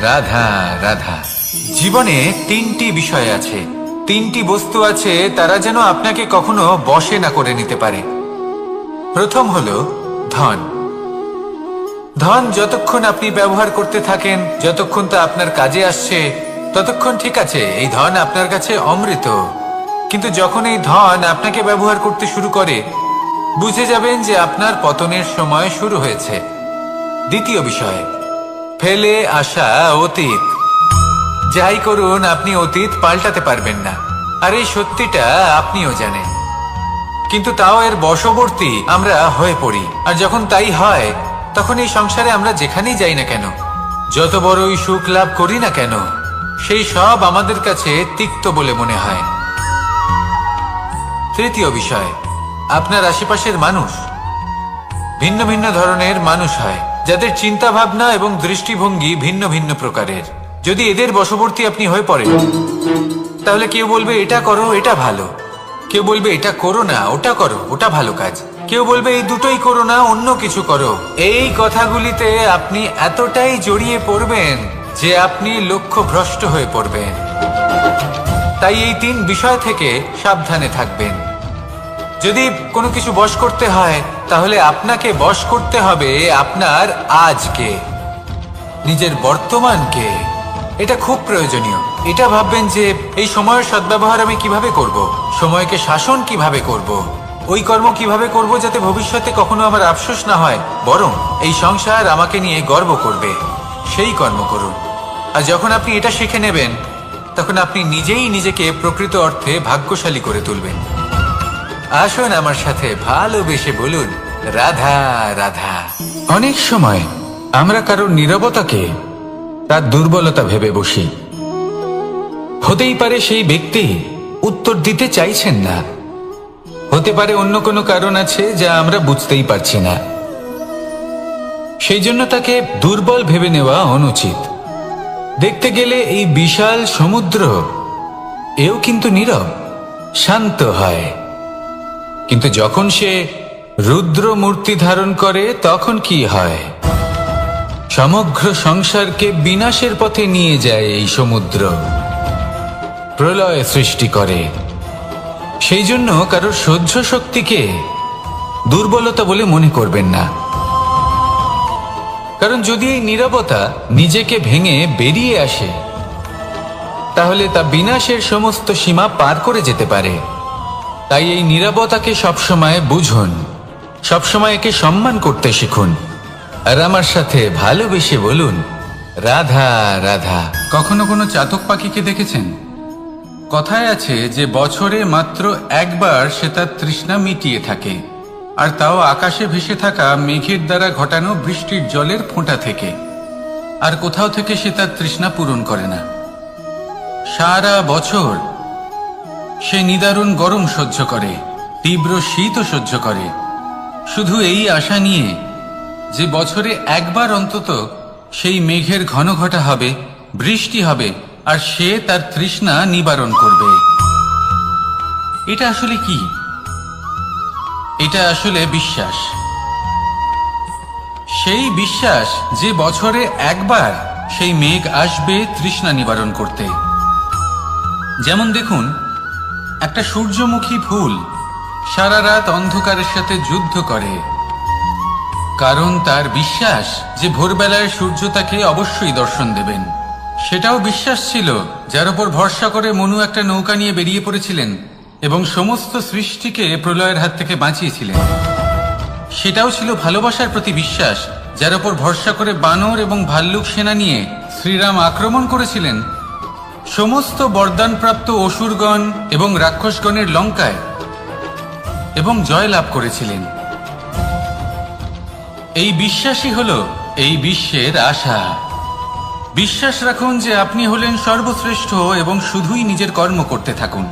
রাধা রাধা। জীবনে তিনটি বিষয় আছে, তিনটি বস্তু আছে, তারা যেন আপনাকে কখনো বশে না করে নিতে পারে। প্রথম হলো ধন। ধন যতক্ষণ আপনি ব্যবহার করতে থাকেন, যতক্ষণ তা আপনার কাজে আসছে, ততক্ষণ ঠিক আছে, এই ধন আপনার কাছে অমৃত। কিন্তু যখন এই ধন আপনাকে ব্যবহার করতে শুরু করে, বুঝে যাবেন যে আপনার পতনের সময় শুরু হয়েছে। দ্বিতীয় বিষয়, ফেলে আসা অতীত। যাই করুন, আপনি অতীত পাল্টাতে পারবেন না, আর এই সত্যিটা আপনিও জানেন। কিন্তু তাও এর বশবর্তী আমরা হয়ে পড়ি। আর যখন তাই হয়, তখন এই সংসারে আমরা যেখানেই যাই না কেন, যত বড়ই সুখ লাভ করি না কেন, সেই সব আমাদের কাছে তিক্ত বলে মনে হয়। তৃতীয় বিষয়, আপনার আশেপাশের মানুষ ভিন্ন ভিন্ন ধরনের মানুষ হয়, যাদের চিন্তা ভাবনা এবং দৃষ্টিভঙ্গি ভিন্ন ভিন্ন প্রকারের। যদি এদের বশবর্তী আপনি হয়ে পড়েন, তাহলে কেউ বলবে এটা করো, এটা ভালো। কেউ বলবে এটা করো না, ওটা করো, ওটা ভালো কাজ। কেউ বলবে এই দুটোই করো না, অন্য কিছু করো। এই কথাগুলিতে আপনি এতটাই জড়িয়ে পড়বেন যে আপনি লক্ষ্যভ্রষ্ট হয়ে পড়বেন। তাই এই তিন বিষয় থেকে সাবধানে থাকবেন। যদি কোনো কিছু বশ করতে হয়, তাহলে আপনাকে বশ করতে হবে আপনার আজকে, নিজের বর্তমানকে। এটা খুব প্রয়োজনীয়। এটা ভাববেন যে এই সময়ের সদ্ব্যবহার আমি কিভাবে করব, সময়কে শাসন কিভাবে করব, ওই কর্ম কিভাবে করব যাতে ভবিষ্যতে কখনো আমার আফসোস না হয়, বরং এই সংসার আমাকে নিয়ে গর্ব করবে, সেই কর্ম করুন। আর যখন আপনি এটা শিখে নেবেন, তখন আপনি নিজেই নিজেকে প্রকৃত অর্থে ভাগ্যশালী করে তুলবেন। আসুন আমার সাথে ভালোবেসে বলুন, রাধা রাধা। অনেক সময় আমরা কারোর নীরবতাকে তার দুর্বলতা ভেবে বসি। হতেই পারে সেই ব্যক্তি উত্তর দিতে চাইছেন না, হতে পারে অন্য কোনো কারণ আছে যা আমরা বুঝতেই পারছি না। সেই জন্য তাকে দুর্বল ভেবে নেওয়া অনুচিত। দেখতে গেলে এই বিশাল সমুদ্র এও কিন্তু নীরব, শান্ত হয়। কিন্তু যখন সে রুদ্র মূর্তি ধারণ করে তখন কি হয়? সমগ্র সংসারকে বিনাশের পথে নিয়ে যায় এই সমুদ্র, প্রলয় সৃষ্টি করে। সেই জন্য কারোর সহ্য শক্তিকে দুর্বলতা বলে মনে করবেন না। কারণ যদি এই নীরবতা নিজেকে ভেঙে বেরিয়ে আসে, তাহলে তা বিনাশের সমস্ত সীমা পার করে যেতে পারে। তাই এই নীরবতাকে সবসময় বুঝুন, সবসময় একে সম্মান করতে শিখুন, আর আমার সাথে ভালোবেসে বলুন রাধা রাধা। কখনো কোনো চাতক পাখিকে দেখেছেন? কথায় আছে যে বছরে মাত্র একবার সে তার তৃষ্ণা মিটিয়ে থাকে, আর তাও আকাশে ভেসে থাকা মেঘের দ্বারা ঘটানো বৃষ্টির জলের ফোঁটা থেকে। আর কোথাও থেকে সে তার তৃষ্ণা পূরণ করে না। সারা বছর সে নিদারুণ গরম সহ্য করে, তীব্র শীতও সহ্য করে, শুধু এই আশা নিয়ে যে বছরে একবার অন্তত সেই মেঘের ঘন ঘটা হবে, বৃষ্টি হবে, আর সে তার তৃষ্ণা নিবারণ করবে। এটা আসলে কি? এটা আসলে বিশ্বাস। সেই বিশ্বাস যে বছরে একবার সেই মেঘ আসবে তৃষ্ণা নিবারণ করতে। যেমন দেখুন, একটা সূর্যমুখী ফুল সারা রাত অন্ধকারের সাথে যুদ্ধ করে, কারণ তার বিশ্বাস যে ভোরবেলায় সূর্য তাকে অবশ্যই দর্শন দেবেন। সেটাও বিশ্বাস ছিল যার উপর ভরসা করে মনু একটা নৌকা নিয়ে বেরিয়ে পড়েছিলেন এবং সমস্ত সৃষ্টিকে প্রলয়ের হাত থেকে বাঁচিয়েছিলেন। সেটাও ছিল ভালোবাসার প্রতি বিশ্বাস, যার উপর ভরসা করে বানর এবং ভাল্লুক সেনা নিয়ে শ্রীরাম আক্রমণ করেছিলেন সমস্ত বরদানপ্রাপ্ত অসুরগণ এবং রাক্ষসগণের লঙ্কায় এবং জয় লাভ করেছিলেন। এই বিশ্বাসই হলো এই বিশ্বের আশা। বিশ্বাস রাখুন যে আপনি হলেন সর্বশ্রেষ্ঠ এবং শুধুই নিজের কর্ম করতে থাকুন।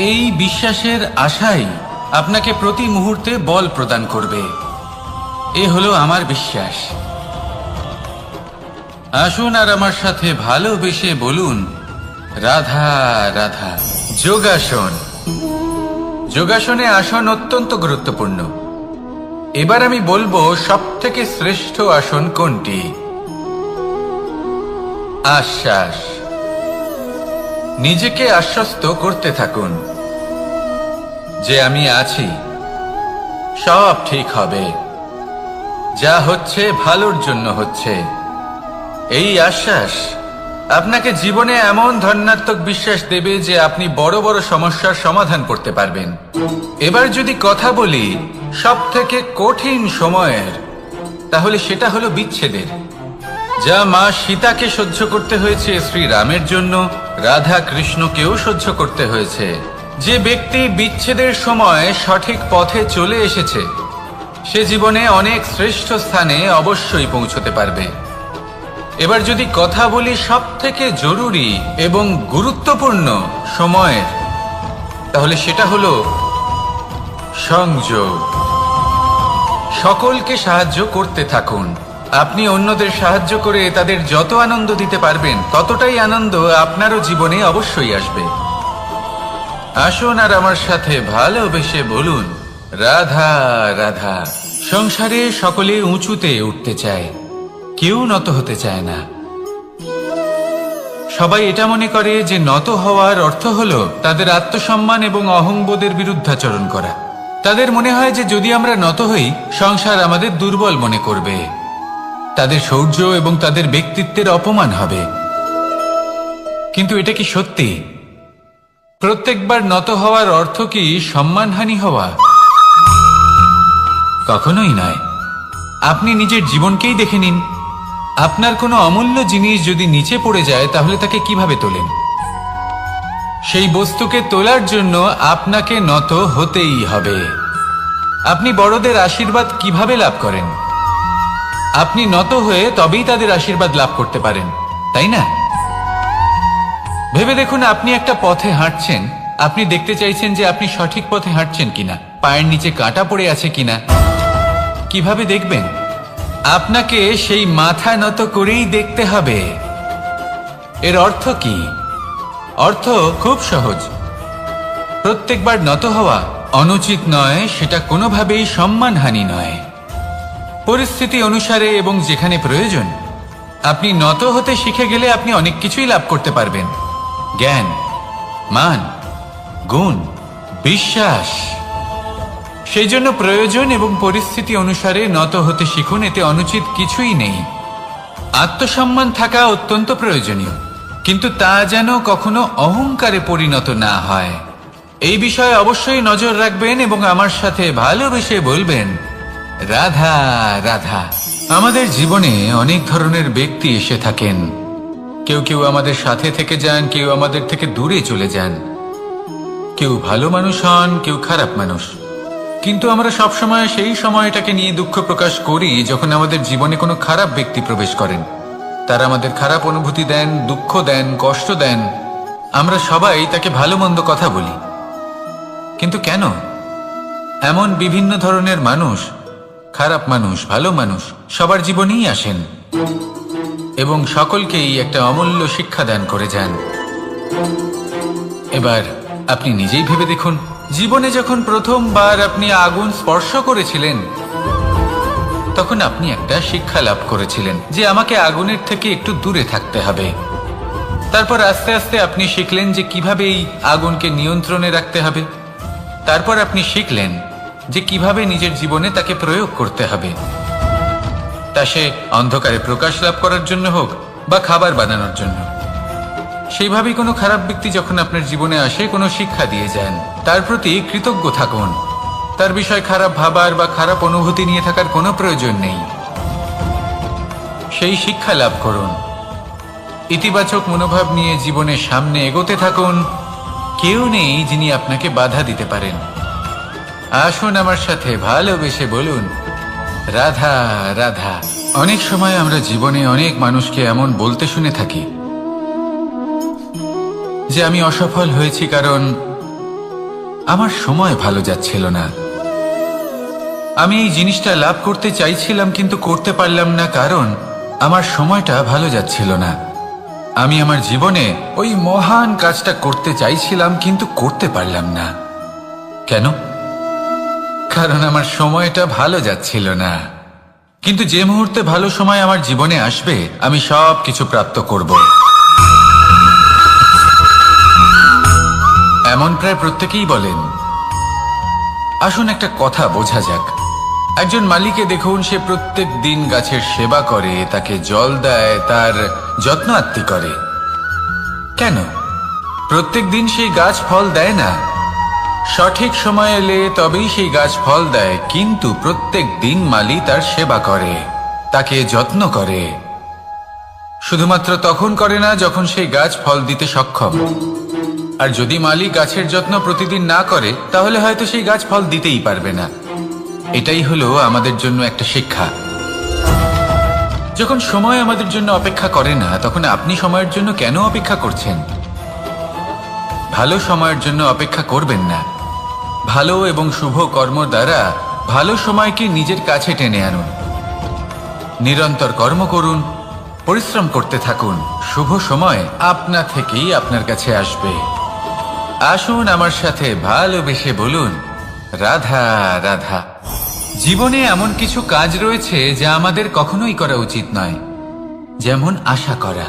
এই বিশ্বাসের আশাই আপনাকে প্রতি মুহূর্তে বল প্রদান করবে। এ হলো আমার বিশ্বাস। আসুন আর আমার সাথে ভালোবেসে বলুন রাধা রাধা। যোগাসন। যোগাসনে আসন অত্যন্ত গুরুত্বপূর্ণ। এবার আমি বলবো সবথেকে শ্রেষ্ঠ আসন কোনটি। আশ্বাস। নিজেকে আশ্বস্ত করতে থাকুন যে আমি আছি, সব ঠিক হবে, যা হচ্ছে ভালোর জন্য হচ্ছে। এই আশ্বাস আপনাকে জীবনে এমন ধনাত্মক বিশ্বাস দেবে যে আপনি বড় বড় সমস্যার সমাধান করতে পারবেন। এবার যদি কথা বলি সবথেকে কঠিন সময়ের, তাহলে সেটা হলো বিচ্ছেদের। যা মা সীতাকে সহ্য করতে হয়েছে শ্রীরামের জন্য, রাধা কৃষ্ণকেও সহ্য করতে হয়েছে। যে ব্যক্তি বিচ্ছেদের সময় সঠিক পথে চলে এসেছে, সে জীবনে অনেক শ্রেষ্ঠ স্থানে অবশ্যই পৌঁছতে পারবে। এবার যদি কথা বলি সবথেকে জরুরি এবং গুরুত্বপূর্ণ সময়ের, তাহলে সেটা হলো সংযোগ। সকলকে সাহায্য করতে থাকুন। আপনি অন্যদের সাহায্য করে তাদের যত আনন্দ দিতে পারবেন, ততটাই আনন্দ আপনারও জীবনে অবশ্যই আসবে। আসুন আর আমার সাথে ভালোবেসে বলুন রাধা রাধা। সংসারে সকলে উঁচুতে উঠতে চায়, কেউ নত হতে চায় না। সবাই এটা মনে করে যে নত হওয়ার অর্থ হলো তাদের আত্মসম্মান এবং অহংবোধের বিরুদ্ধাচরণ করা। তাদের মনে হয় যে যদি আমরা নত হই, সংসার আমাদের দুর্বল মনে করবে, তাদের শৌর্য এবং তাদের ব্যক্তিত্বের অপমান হবে। কিন্তু এটা কি সত্যি? প্রত্যেকবার নত হওয়ার অর্থ কি সম্মানহানি হওয়া? কখনোই নয়। আপনি নিজের জীবনকেই দেখে নিন। আপনার কোনো অমূল্য জিনিস যদি নিচে পড়ে যায়, তাহলে তাকে কিভাবে তোলেন? সেই বস্তুকে তোলার জন্য আপনাকে নত হতেই হবে। আপনি বড়দের আশীর্বাদ কিভাবে লাভ করেন? আপনি নত হয়ে তবেই তাদের আশীর্বাদ লাভ করতে পারেন, তাই না? ভেবে দেখুন, আপনি একটা পথে হাঁটছেন, আপনি দেখতে চাইছেন যে আপনি সঠিক পথে হাঁটছেন কিনা, পায়ের নিচে কাঁটা পড়ে আছে কিনা। কিভাবে দেখবেন? আপনাকে সেই মাথা নত করেই দেখতে হবে। এর অর্থ কি? অর্থ খুব সহজ। প্রত্যেকবার নত হওয়া অনুচিত নয়, সেটা কোনোভাবেই সম্মানহানি নয়। পরিস্থিতি অনুসারে এবং যেখানে প্রয়োজন আপনি নত হতে শিখে গেলে আপনি অনেক কিছুই লাভ করতে পারবেন। জ্ঞান, মান, গুণ, বিশ্বাস। সেই জন্য প্রয়োজন এবং পরিস্থিতি অনুসারে নত হতে শিখুন, এতে অনুচিত কিছুই নেই। আত্মসম্মান থাকা অত্যন্ত প্রয়োজনীয়, কিন্তু তা যেন কখনো অহংকারে পরিণত না হয়। এই বিষয়ে অবশ্যই নজর রাখবেন এবং আমার সাথে ভালোবেসে বলবেন, রাধা রাধা। আমাদের জীবনে অনেক ধরনের ব্যক্তি এসে থাকেন। কেউ কেউ আমাদের সাথে থেকে যান, কেউ আমাদের থেকে দূরে চলে যান। কেউ ভালো মানুষ হন, কেউ খারাপ মানুষ। কিন্তু আমরা সবসময় সেই সময়টাকে নিয়ে দুঃখ প্রকাশ করি যখন আমাদের জীবনে কোনো খারাপ ব্যক্তি প্রবেশ করেন। তারা আমাদের খারাপ অনুভূতি দেন, দুঃখ দেন, কষ্ট দেন। আমরা সবাই তাকে ভালো মন্দ কথা বলি। কিন্তু কেন? এমন বিভিন্ন ধরনের মানুষ, খারাপ মানুষ, ভালো মানুষ সবার জীবনেই আসেন এবং সকলকেই একটা অমূল্য শিক্ষা দান করে যান। এবার আপনি নিজেই ভেবে দেখুন, জীবনে যখন প্রথমবার আপনি আগুন স্পর্শ করেছিলেন তখন আপনি একটা শিক্ষা লাভ করেছিলেন যে আমাকে আগুনের থেকে একটু দূরে থাকতে হবে। তারপর আস্তে আস্তে আপনি শিখলেন যে কিভাবে এই আগুনকে নিয়ন্ত্রণে রাখতে হবে। তারপর আপনি শিখলেন যে কিভাবে নিজের জীবনে তাকে প্রয়োগ করতে হবে, তা সে অন্ধকারে প্রকাশ লাভ করার জন্য হোক বা খাবার বানানোর জন্য। সেইভাবেই কোনো খারাপ ব্যক্তি যখন আপনার জীবনে আসে, কোনো শিক্ষা দিয়ে যান, তার প্রতি কৃতজ্ঞ থাকুন। তার বিষয় খারাপ ভাবার বা খারাপ অনুভূতি নিয়ে থাকার কোনো প্রয়োজন নেই। সেই শিক্ষা লাভ করুন, ইতিবাচক মনোভাব নিয়ে জীবনের সামনে এগোতে থাকুন। কেউ নেই যিনি আপনাকে বাধা দিতে পারেন। আসুন আমার সাথে ভালোবেসে বলুন, রাধা রাধা। অনেক সময় আমরা জীবনে অনেক মানুষকে এমন বলতে শুনে থাকি যে আমি অসফল হয়েছি কারণ আমার সময় ভালো যাচ্ছিল না। আমি এই জিনিসটা লাভ করতে চাইছিলাম কিন্তু করতে পারলাম না কারণ আমার সময়টা ভালো যাচ্ছিল না। আমি আমার জীবনে ওই মহান কাজটা করতে চাইছিলাম কিন্তু করতে পারলাম না। কেন? কারণ আমার সময়টা ভালো যাচ্ছিল না। কিন্তু যে মুহূর্তে ভালো সময় আমার জীবনে আসবে, আমি সব কিছু প্রাপ্ত করব। এমন প্রায় প্রত্যেকেই বলেন। আসুন একটা কথা বোঝা যাক। একজন মালিকে দেখুন, সে প্রত্যেক দিন গাছের সেবা করে, তাকে জল দেয়, তার যত্ন আত্তি করে। কেন? প্রত্যেক দিন সেই গাছ ফল দেয় না। সঠিক সময় এলে তবেই সেই গাছ ফল দেয়, কিন্তু প্রত্যেক দিন মালি তার সেবা করে, তাকে যত্ন করে। শুধুমাত্র তখন করে না যখন সেই গাছ ফল দিতে সক্ষম। আর যদি মালি গাছের যত্ন প্রতিদিন না করে তাহলে হয়তো সেই গাছ ফল দিতেই পারবে না। এটাই হলো আমাদের জন্য একটা শিক্ষা। যখন সময় আমাদের জন্য অপেক্ষা করে না, তখন আপনি সময়ের জন্য কেন অপেক্ষা করছেন? ভালো সময়ের জন্য অপেক্ষা করবেন না। ভালো এবং শুভ কর্ম দ্বারা ভালো সময়কে নিজের কাছে টেনে আনুন। নিরন্তর কর্ম করুন, পরিশ্রম করতে থাকুন। শুভ সময় আপনা থেকেই আপনার কাছে আসবে। আসুন আমার সাথে ভালোবেসে বলুন, রাধা রাধা। জীবনে এমন কিছু কাজ রয়েছে যা আমাদের কখনোই করা উচিত নয়, যেমন আশা করা।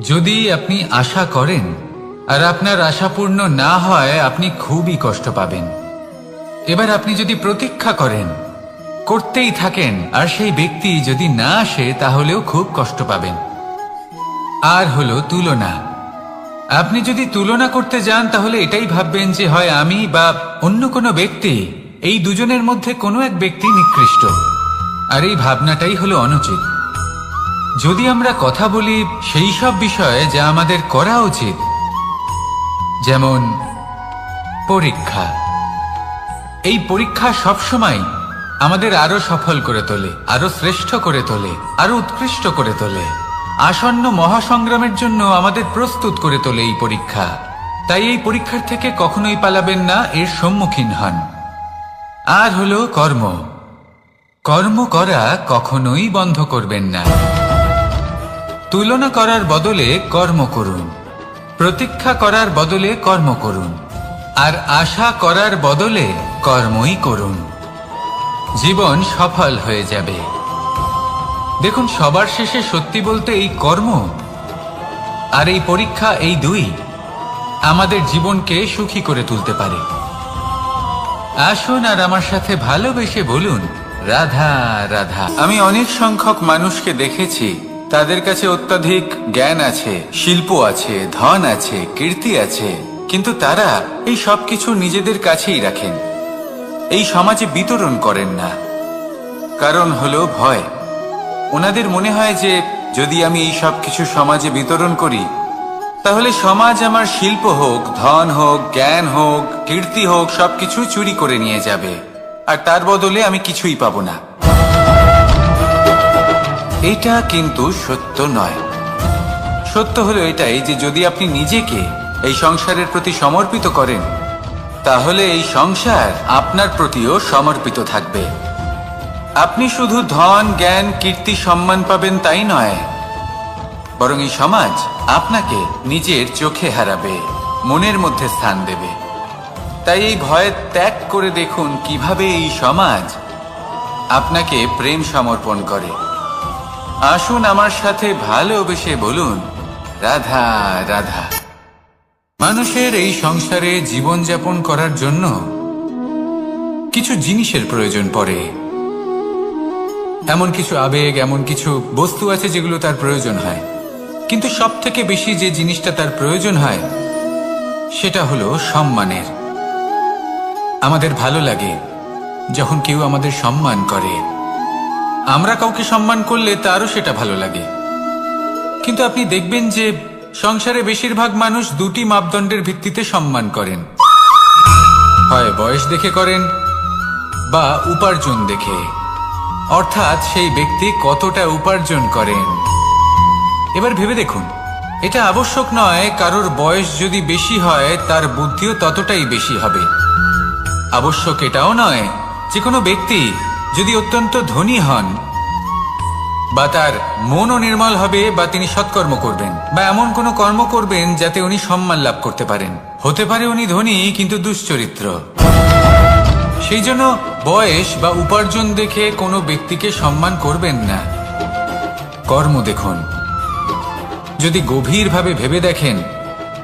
যদি আপনি আশা করেন আর আপনার আশা পূর্ণ না হয়, আপনি খুবই কষ্ট পাবেন। এবার আপনি যদি প্রতীক্ষা করেন, করতেই থাকেন, আর সেই ব্যক্তি যদি না আসে তাহলেও খুব কষ্ট পাবেন। আর হলো তুলনা। আপনি যদি তুলনা করতে যান তাহলে এটাই ভাববেন যে হয় আমি বা অন্য কোনো ব্যক্তি, এই দুজনের মধ্যে কোনো এক ব্যক্তি নিকৃষ্ট। আর এই ভাবনাটাই হলো অনুচিত। যদি আমরা কথা বলি সেই সব বিষয়ে যা আমাদের করা উচিত, যেমন পরীক্ষা, এই পরীক্ষা সবসময় আমাদের আরো সফল করে তোলে, আরো শ্রেষ্ঠ করে তোলে, আরো উৎকৃষ্ট করে তোলে। আসন্ন মহাসংগ্রামের জন্য আমাদের প্রস্তুত করে তোলে এই পরীক্ষা। তাই এই পরীক্ষার থেকে কখনোই পালাবেন না, এর সম্মুখীন হন। আর হলো কর্ম। কর্ম করা কখনোই বন্ধ করবেন না। তুলনা করার বদলে কর্ম করুন, প্রতীক্ষা করার বদলে কর্ম করুন, আর আশা করার বদলে কর্মই করুন। জীবন সফল হয়ে যাবে। দেখুন, সবার শেষে সত্যি বলতে এই কর্ম আর এই পরীক্ষা, এই দুই আমাদের জীবনকে সুখী করে তুলতে পারে। আসুন আর আমার সাথে ভালোবেসে বলুন, রাধা রাধা। আমি অনেক সংখ্যক মানুষকে দেখেছি, তাদের কাছে অত্যাধিক জ্ঞান আছে, শিল্প আছে, ধন আছে, কীর্তি আছে, কিন্তু তারা এই সবকিছু নিজেদের কাছেই রাখেন, এই সমাজে বিতরণ করেন না। কারণ হলো ভয়। ওনাদের মনে হয় যে যদি আমি এই সব কিছু সমাজে বিতরণ করি, তাহলে সমাজ আমার শিল্প হোক, ধন হোক, জ্ঞান হোক, কীর্তি হোক, সবকিছু চুরি করে নিয়ে যাবে, আর তার বদলে আমি কিছুই পাবো না। এটা কিন্তু সত্য নয়। সত্য হলো এটাই যে যদি আপনি নিজেকে এই সংসারের প্রতি সমর্পিত করেন, তাহলে এই সংসার আপনার প্রতিও সমর্পিত থাকবে। আপনি শুধু ধন, জ্ঞান, কীর্তি, সম্মান পাবেন তাই নয়, বরং এই সমাজ আপনাকে নিজের চোখে হারাবে, মনের মধ্যে স্থান দেবে। তাই এই ভয় ত্যাগ করে দেখুন কিভাবে এই সমাজ আপনাকে প্রেম সমর্পণ করে। আসুন আমার সাথে ভালোবেসে বলুন, রাধা রাধা। মানুষের এই সংসারে জীবনযাপন করার জন্য কিছু জিনিসের প্রয়োজন পড়ে। এমন কিছু আবেগ, এমন কিছু বস্তু আছে যেগুলো তার প্রয়োজন হয়, কিন্তু সব থেকে বেশি যে জিনিসটা তার প্রয়োজন হয় সেটা হলো সম্মানের। আমাদের ভালো লাগে যখন কেউ আমাদের সম্মান করে। আমরা কাউকে সম্মান করলে তারও সেটা ভালো লাগে। কিন্তু আপনি দেখবেন যে সংসারে বেশিরভাগ মানুষ দুটি মাপদণ্ডের ভিত্তিতে সম্মান করেন, হয় বয়স দেখে করেন বা উপার্জন দেখে, অর্থাৎ সেই ব্যক্তি কতটা উপার্জন করেন। এবার ভেবে দেখুন, এটা আবশ্যক নয় কারোর বয়স যদি বেশি হয় তার বুদ্ধিও ততটাই বেশি হবে। আবশ্যক এটাও নয় যে কোনো ব্যক্তি যদি অত্যন্ত ধনী হন বা তার মনও নির্মল হবে বা তিনি সৎকর্ম করবেন বা এমন কোনো কর্ম করবেন যাতে উনি সম্মান লাভ করতে পারেন। হতে পারে উনি ধনী কিন্তু দুশ্চরিত্র। সেই জন্য বয়স বা উপার্জন দেখে কোনো ব্যক্তিকে সম্মান করবেন না। কর্ম দেখুন। যদি গভীরভাবে ভেবে দেখেন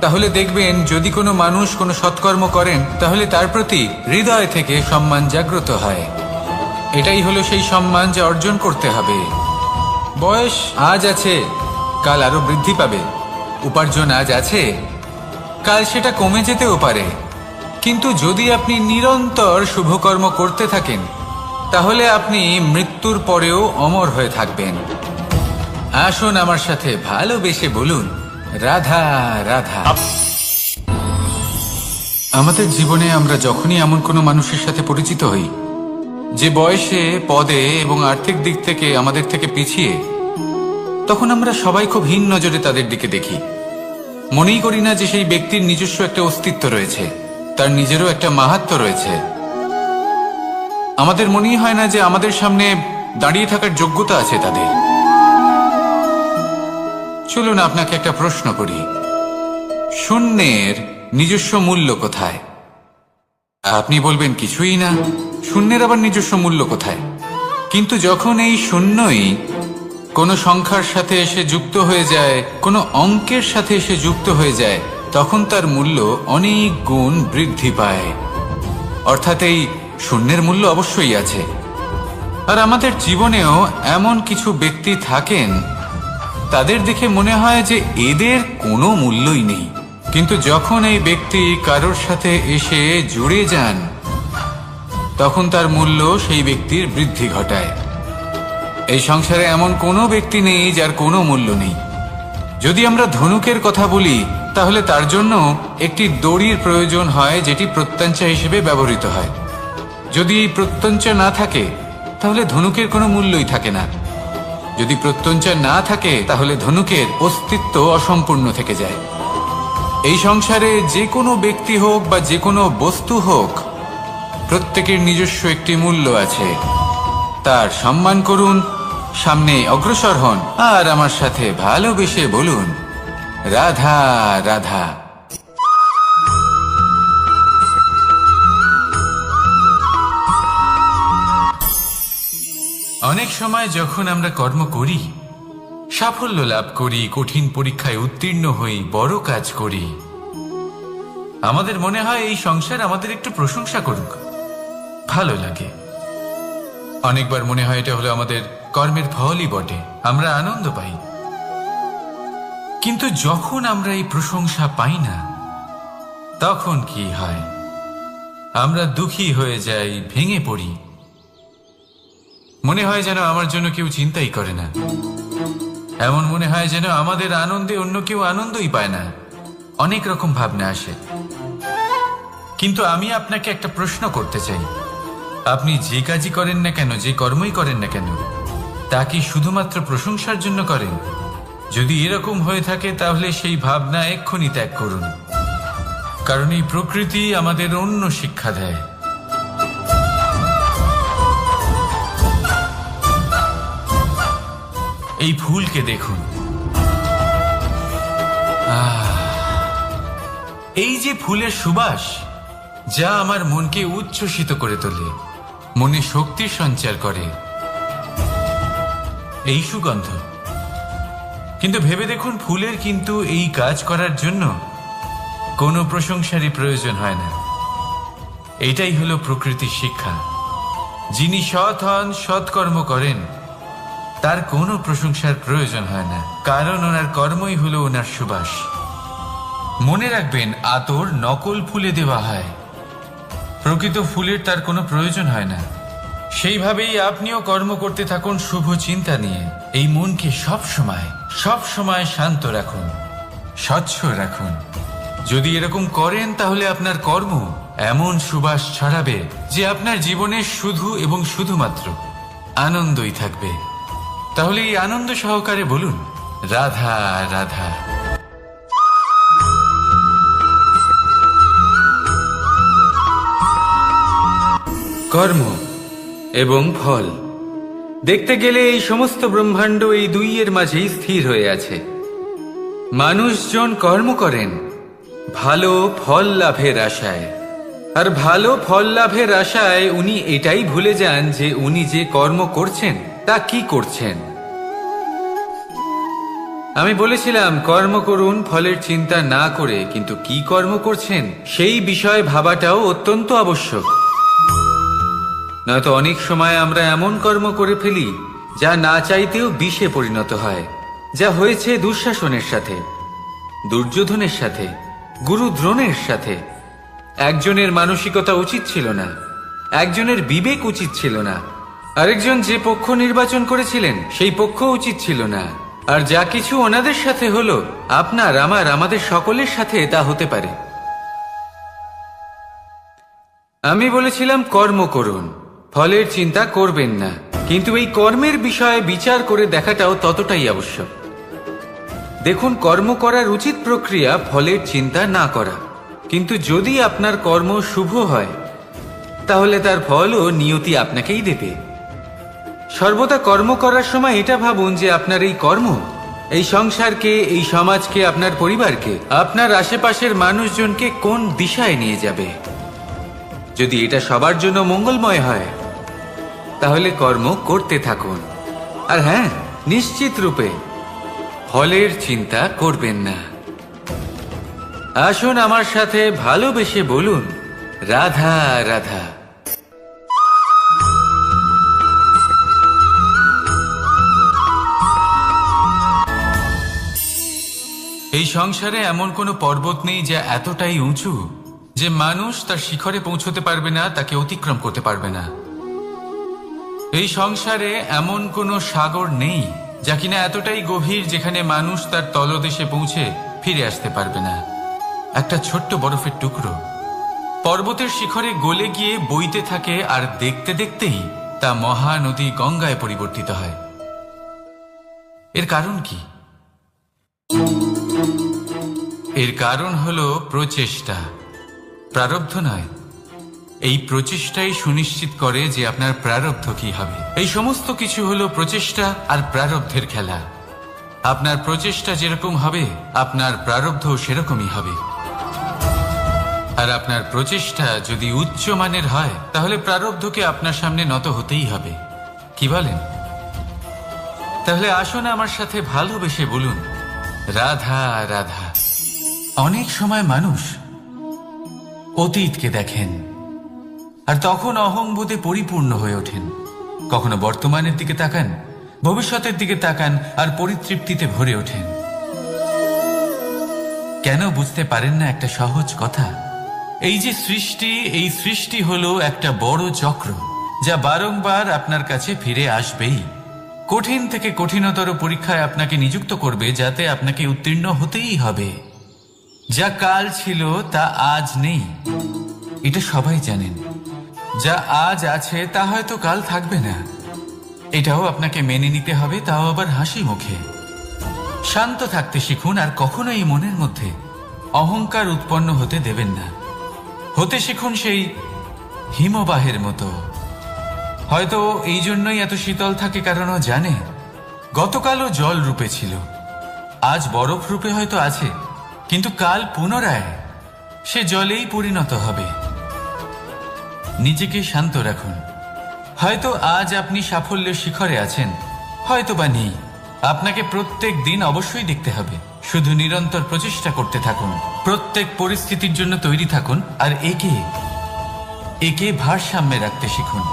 তাহলে দেখবেন যদি কোনো মানুষ কোনো সৎকর্ম করেন তাহলে তার প্রতি হৃদয় থেকে সম্মান জাগ্রত হয়। এটাই হলো সেই সম্মান যা অর্জন করতে হবে। বয়স আজ আছে, কাল আরো বৃদ্ধি পাবে। উপার্জন আজ আছে, কাল সেটা কমে যেতেও পারে। কিন্তু যদি আপনি নিরন্তর শুভকর্ম করতে থাকেন তাহলে আপনি মৃত্যুর পরেও অমর হয়ে থাকবেন। আসুন আমার সাথে ভালোবেসে বলুন, রাধা রাধা। আমাদের জীবনে আমরা যখনই এমন কোনো মানুষের সাথে পরিচিত হই যে বয়সে, পদে এবং আর্থিক দিক থেকে আমাদের থেকে পিছিয়ে, তখন আমরা সবাই খুব হীন নজরে তাদের দিকে দেখি। মনেই করি না যে সেই ব্যক্তির নিজস্ব একটা অস্তিত্ব রয়েছে, তার নিজেরও একটা মাহাত্ম্য রয়েছে। আমাদের মনেই হয় না যে আমাদের সামনে দাঁড়িয়ে থাকার যোগ্যতা আছে তাদের। চলুন আপনাকে একটা প্রশ্ন করি, শূন্যের নিজস্ব মূল্য কোথায়? আপনি বলবেন কিছুই না। শূন্যের আবার নিজস্ব মূল্য কোথায়? কিন্তু যখন এই শূন্যই কোনো সংখ্যার সাথে এসে যুক্ত হয়ে যায়, কোনো অঙ্কের সাথে এসে যুক্ত হয়ে যায়, তখন তার মূল্য অনেক গুণ বৃদ্ধি পায়। অর্থাৎ এই শূন্যের মূল্য অবশ্যই আছে। আর আমাদের জীবনেও এমন কিছু ব্যক্তি থাকেন, তাদের দেখে মনে হয় যে এদের কোনো মূল্যই নেই। কিন্তু যখন এই ব্যক্তি কারোর সাথে এসে জুড়ে যান তখন তার মূল্য সেই ব্যক্তির বৃদ্ধি ঘটায়। এই সংসারে এমন কোনো ব্যক্তি নেই যার কোনো মূল্য নেই। যদি আমরা ধনুকের কথা বলি তাহলে তার জন্য একটি দড়ির প্রয়োজন হয় যেটি প্রত্যঞ্চা হিসেবে ব্যবহৃত হয়। যদি প্রত্যঞ্চা না থাকে তাহলে ধনুকের কোনো মূল্যই থাকে না। যদি প্রত্যঞ্চা না থাকে তাহলে ধনুকের অস্তিত্ব অসম্পূর্ণ থেকে যায়। এই সংসারে যে কোনো ব্যক্তি হোক বা যে কোনো বস্তু হোক, প্রত্যেকের নিজস্ব একটি মূল্য আছে। তার সম্মান করুন, সামনে অগ্রসর হন, আর আমার সাথে ভালোবেসে বলুন, রাধা রাধা। অনেক সময় যখন আমরা কর্ম করি, সাফল্য লাভ করি, কঠিন পরীক্ষায় উত্তীর্ণ হই, বড় কাজ করি, আমাদের মনে হয় এই সংসার আমাদের একটু প্রশংসা করুক, ভালো লাগে। অনেকবার মনে হয় এটা হলো আমাদের কর্মের ফলই বটে, আমরা আনন্দ পাই। কিন্তু যখন আমরা এই প্রশংসা পাই না, তখন কি হয়? আমরা দুঃখী হয়ে যাই, ভেঙে পড়ি। মনে হয় যেন আমার জন্য কেউ চিন্তাই করে না। এমন মনে হয় যেন আমাদের আনন্দে অন্য কেউ আনন্দই পায় না। অনেক রকম ভাবনা আসে। কিন্তু আমি আপনাকে একটা প্রশ্ন করতে চাই, আপনি যে কাজই করেন না কেন, যে কর্মই করেন না কেন, তা কি শুধুমাত্র প্রশংসার জন্য করেন? যদি এরকম হয়ে থাকে তাহলে সেই ভাবনা এক্ষুনি ত্যাগ করুন। কারণ এই প্রকৃতি আমাদের অন্য শিক্ষা দেয়। এই ফুলকে দেখুন, এই যে ফুলের সুবাস, যা আমার মনকে উচ্ছ্বসিত করে তোলে, মনে শক্তির সঞ্চার করে, এই সুগন্ধ। কিন্তু ভেবে দেখুন, ফুলের কিন্তু এই কাজ করার জন্য কোনো প্রশংসারই প্রয়োজন হয় না। এটাই হলো প্রকৃতির শিক্ষা। যিনি সৎ হন, সৎকর্ম করেন, তার কোনো প্রশংসার প্রয়োজন হয় না, কারণ ওনার কর্মই হলো ওনার সুবাস। মনে রাখবেন, আতর নকল ফুলে দেওয়া হয়, প্রকৃত ফুলের তার কোনো প্রয়োজন হয় না। সেইভাবেই আপনিও কর্ম করতে থাকুন শুভ চিন্তা নিয়ে। এই মনকে সব সময় শান্ত রাখুন, স্বচ্ছ রাখুন। যদি এরকম করেন তাহলে আপনার কর্ম এমন সুবাস ছড়াবে যে আপনার জীবনে শুধু এবং শুধুমাত্র আনন্দই থাকবে। তাহলে এই আনন্দ সহকারে বলুন, রাধা রাধা। কর্ম এবং ফল দেখতে গেলে এই সমস্ত ব্রহ্মাণ্ড এই দুইয়ের মাঝেই স্থির হয়ে আছে। মানুষজন কর্ম করেন ভালো ফল লাভের আশায়, আর ভালো ফল লাভের আশায় উনি এটাই ভুলে যান যে উনি যে কর্ম করছেন তা কি করছেন। আমি বলেছিলাম কর্ম করুন ফলের চিন্তা না করে, কিন্তু কি কর্ম করছেন সেই বিষয়ে ভাবাটাও অত্যন্ত আবশ্যক। নয়তো অনেক সময় আমরা এমন কর্ম করে ফেলি যা না চাইতেও বিষে পরিণত হয়, যা হয়েছে দুঃশাসনের সাথে, দুর্যোধনের সাথে, গুরু দ্রোণের সাথে। একজনের মানসিকতা উচিত ছিল না, একজনের বিবেক উচিত ছিল না, আরেকজন যে পক্ষ নির্বাচন করেছিলেন সেই পক্ষ উচিত ছিল না। আর যা কিছু ওনাদের সাথে হলো, আপনার আমাদের সকলের সাথে তা হতে পারে। আমি বলেছিলাম কর্ম করুন, ফলের চিন্তা করবেন না, কিন্তু এই কর্মের বিষয়ে বিচার করে দেখাটাও ততটাই আবশ্যক। দেখুন, কর্ম করার উচিত প্রক্রিয়া ফলের চিন্তা না করা, কিন্তু যদি আপনার কর্ম শুভ হয় তাহলে তার ফলও নিয়তি আপনাকেই দেবে। সর্বদা কর্ম করার সময় এটা ভাবুন যে আপনার এই কর্ম এই সংসারকে, এই সমাজকে, আপনার পরিবারকে, আপনার আশেপাশের মানুষজনকে কোন দিশায় নিয়ে যাবে। যদি এটা সবার জন্য মঙ্গলময় হয় তাহলে কর্ম করতে থাকুন। আর হ্যাঁ, নিশ্চিত রূপে ফলের চিন্তা করবেন না। আসুন আমার সাথে ভালোবেসে বলুন, রাধা রাধা। এই সংসারে এমন কোনো পর্বত নেই যা এতটাই উঁচু যে মানুষ তার শিখরে পৌঁছতে পারবে না, তাকে অতিক্রম করতে পারবে না। এই সংসারে এমন কোনো সাগর নেই যা কিনা এতটাই গভীর যেখানে মানুষ তার তলদেশে পৌঁছে ফিরে আসতে পারবে না। একটা ছোট্ট বরফের টুকরো পর্বতের শিখরে গলে গিয়ে বইতে থাকে, আর দেখতে দেখতেই তা মহানদী গঙ্গায় পরিবর্তিত হয়। এর কারণ কি? এর কারণ হলো প্রচেষ্টা, প্রারব্ধ নয়। এই প্রচেষ্টাই সুনিশ্চিত করে যে আপনার প্রারব্ধ কি হবে। এই সমস্ত কিছু হলো প্রচেষ্টা আর প্রারব্ধের খেলা। আপনার প্রচেষ্টা যেরকম হবে, আপনার প্রারব্ধ সেরকমই হবে। আর আপনার প্রচেষ্টা যদি উচ্চ মানের হয়, তাহলে প্রারব্ধকে আপনার সামনে নত হতেই হবে। কি বলেন? তাহলে আসুন আমার সাথে ভালোবেসে বলুন, রাধা রাধা। অনেক সময় মানুষ অতীতকে দেখেন আর তখন অহংবোধে পরিপূর্ণ হয়ে ওঠেন। কখনো বর্তমানের দিকে তাকান, ভবিষ্যতের দিকে তাকান আর পরিতৃপ্তিতে ভরে ওঠেন। কেন বুঝতে পারেন না একটা সহজ কথা? এই যে সৃষ্টি, এই সৃষ্টি হলো একটা বড় চক্র, যা বারংবার আপনার কাছে ফিরে আসবেই। কঠিন থেকে কঠিনতর পরীক্ষায় আপনাকে নিযুক্ত করবে, যাতে আপনাকে উত্তীর্ণ হতেই হবে। যা কাল ছিল তা আজ নেই, এটা সবাই জানেন। যা আজ আছে তা হয়তো কাল থাকবে না, এটাও আপনাকে মেনে নিতে হবে, তাও আবার হাসি মুখে। শান্ত থাকতে শিখুন, আর কখনোই মনের মধ্যে অহংকার উৎপন্ন হতে দেবেন না। হতে শিখুন সেই হিমবাহের মতো। হয়তো এই জন্যই এত শীতল থাকে, কারণ ও জানে গতকালও জল রূপে ছিল, আজ বরফ রূপে হয়তো আছে, কিন্তু কাল পুনরায় সে জলেই পরিণত হবে। নিজেকে শান্ত রাখুন। হয়তো আজ আপনি সাফল্যের শিখরে আছেন, হয়তো বা নেই। আপনাকে প্রত্যেক দিন অবশ্যই দেখতে হবে। শুধু নিরন্তর প্রচেষ্টা করতে থাকুন, প্রত্যেক পরিস্থিতির জন্য তৈরি থাকুন, আর একে ভারসাম্যে রাখতে শিখুন।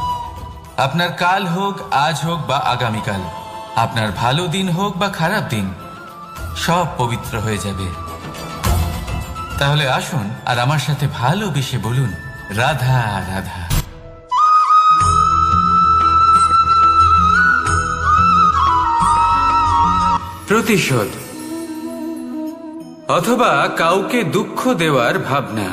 আপনার কাল হোক, আজ হোক বা আগামীকাল, আপনার ভালো দিন হোক বা খারাপ দিন, সব পবিত্র হয়ে যাবে। তাহলে আসুন আর আমার সাথে ভালোবেসে বলুন, রাধা রাধা। প্রতিশোধ অথবা কাউকে দুঃখ দেওয়ার ভাবনা,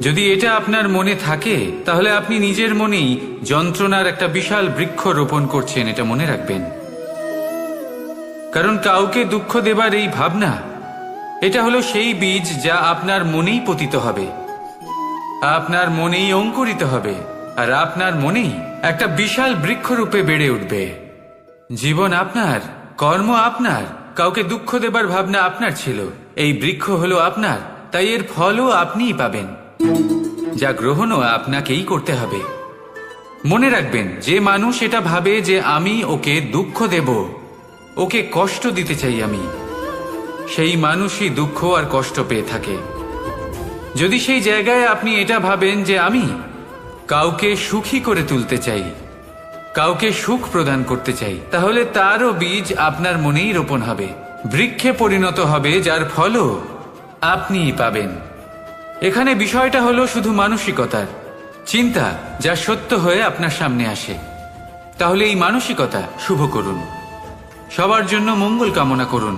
যদি এটা আপনার মনে থাকে, তাহলে আপনি নিজের মনেই যন্ত্রণার একটা বিশাল বৃক্ষ রোপণ করছেন, এটা মনে রাখবেন। কারণ কাউকে দুঃখ দেবার এই ভাবনা, এটা হলো সেই বীজ যা আপনার মনেই পতিত হবে, আপনার মনেই অঙ্কুরিত হবে, আর আপনার মনেই একটা বিশাল বৃক্ষরূপে বেড়ে উঠবে। জীবন আপনার, কর্ম আপনার, কাউকে দুঃখ দেবার ভাবনা আপনার ছিল, এই বৃক্ষ হলো আপনার, তাই এর ফলও আপনিই পাবেন, যা গ্রহণও আপনাকেই করতে হবে। মনে রাখবেন, যে মানুষ এটা ভাবে যে আমি ওকে দুঃখ দেব, ওকে কষ্ট দিতে চাই আমি, সেই মানুষই দুঃখ আর কষ্ট পেয়ে থাকে। যদি সেই জায়গায় আপনি এটা ভাবেন যে আমি কাউকে সুখী করে তুলতে চাই, কাউকে সুখ প্রদান করতে চাই, তাহলে তারও বীজ আপনার মনেই রোপণ হবে, বৃক্ষে পরিণত হবে, যার ফলও আপনিই পাবেন। এখানে বিষয়টা হলো শুধু মানসিকতার চিন্তা, যা সত্য হয়ে আপনার সামনে আসে। তাহলে এই মানসিকতা শুভ করুন, সবার জন্য মঙ্গল কামনা করুন।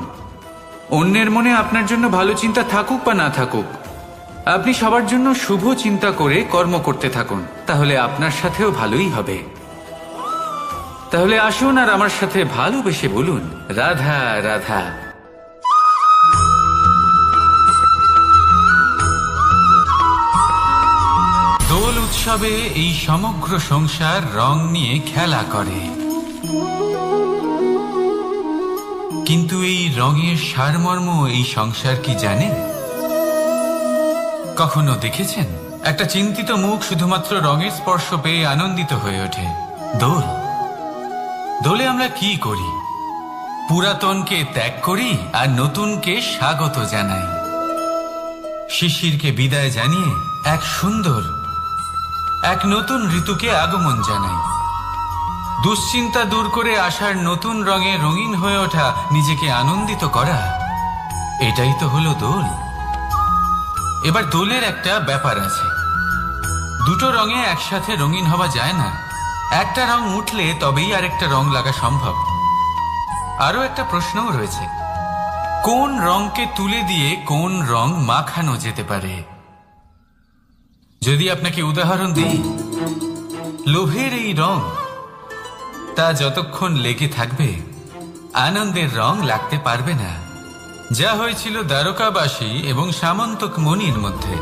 অন্যের মনে আপনার জন্য ভালো চিন্তা থাকুক বা না থাকুক, আপনি সবার জন্য শুভ চিন্তা করে কর্ম করতে থাকুন, তাহলে আপনার সাথেও ভালোই হবে। তাহলে আসুন আর আমার সাথে ভালোবেসে বলুন, রাধা রাধা। দোল উৎসবে এই সমগ্র সংসার রং নিয়ে খেলা করে, কিন্তু এই রঙের সারমর্ম এই সংসার কি জানে? কখনো দেখেছেন একটা চিন্তিত মুখ শুধুমাত্র রঙের স্পর্শ পেয়ে আনন্দিত হয়ে ওঠে? দোলে আমরা কি করি? পুরাতনকে ত্যাগ করি আর নতুনকে স্বাগত জানাই। শিশিরকে বিদায় জানিয়ে এক নতুন ঋতুকে আগমন জানাই। দুশ্চিন্তা দূর করে আসার নতুন রঙে রঙিন হয়ে ওঠা, নিজেকে আনন্দিত করা, এটাই তো হলো দোল। এবার দোলের একটা ব্যাপার আছে, দুটো রঙে একসাথে রঙিন হওয়া যায় না। একটা রং উঠলে তবেই আরেকটা রং লাগা সম্ভব। আরো একটা প্রশ্নও রয়েছে, কোন রংকে তুলে দিয়ে কোন রং মাখানো যেতে পারে? যদি আপনাকে উদাহরণ দিই, লোভের এই রং তা যতক্ষণ লেগে থাকবে আনন্দের রং লাগতে পারবে না। যা হয়েছিল দ্বারকাবাসী এবং সামন্তক মণির মধ্যে।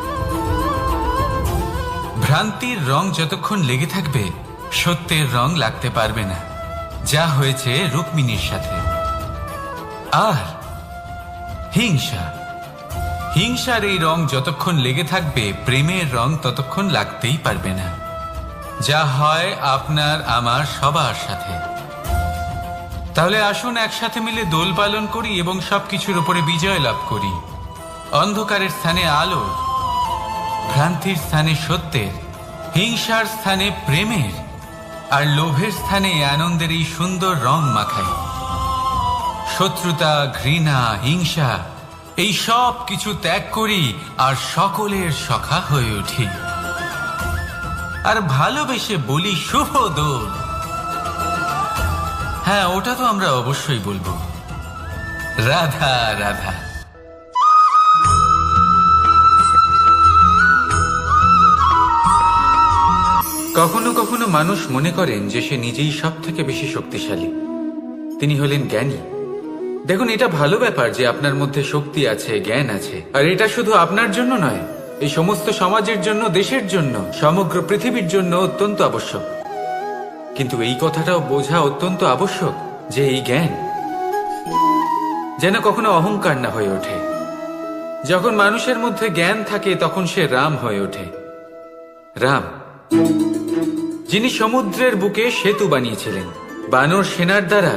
ভ্রান্তির রং যতক্ষণ লেগে থাকবে সত্যের রং লাগতে পারবে না, যা হয়েছে রুক্মিণীর সাথে। আর হিংসার এই রং যতক্ষণ লেগে থাকবে প্রেমের রং ততক্ষণ লাগতেই পারবে না, যা হয় আপনার আমার সবার সাথে। তাহলে আসুন একসাথে মিলে দোল পালন করি এবং সবকিছুর উপরে বিজয় লাভ করি। অন্ধকারের স্থানে আলো, ভ্রান্তির স্থানে সত্যের, হিংসার স্থানে প্রেমের, আর লোভের স্থানে আনন্দের এই সুন্দর রং মাখাই। শত্রুতা, ঘৃণা, হিংসা এই সব কিছু ত্যাগ করি আর সকলের সখা হয়ে উঠি। আর ভালোবেসে বলি শুভ দোল। হ্যাঁ, ওটা তো আমরা অবশ্যই বলবো, রাধা রাধা। কখনো কখনো মানুষ মনে করেন যে সে নিজেই সব থেকে বেশি শক্তিশালী, তিনি হলেন জ্ঞানী। দেখুন, এটা ভালো ব্যাপার যে আপনার মধ্যে শক্তি আছে, জ্ঞান আছে, আর এটা শুধু আপনার জন্য নয়, এই সমস্ত সমাজের জন্য, দেশের জন্য, সমগ্র পৃথিবীর জন্য অত্যন্ত আবশ্যক। কিন্তু এই কথাটাও বোঝা অত্যন্ত আবশ্যক যে এই জ্ঞান যেন কখনো অহংকার না হয়ে ওঠে। যখন মানুষের মধ্যে জ্ঞান থাকে তখন সে রাম হয়ে ওঠে। রাম, যিনি সমুদ্রের বুকে সেতু বানিয়েছিলেন, বানর সেনার দ্বারা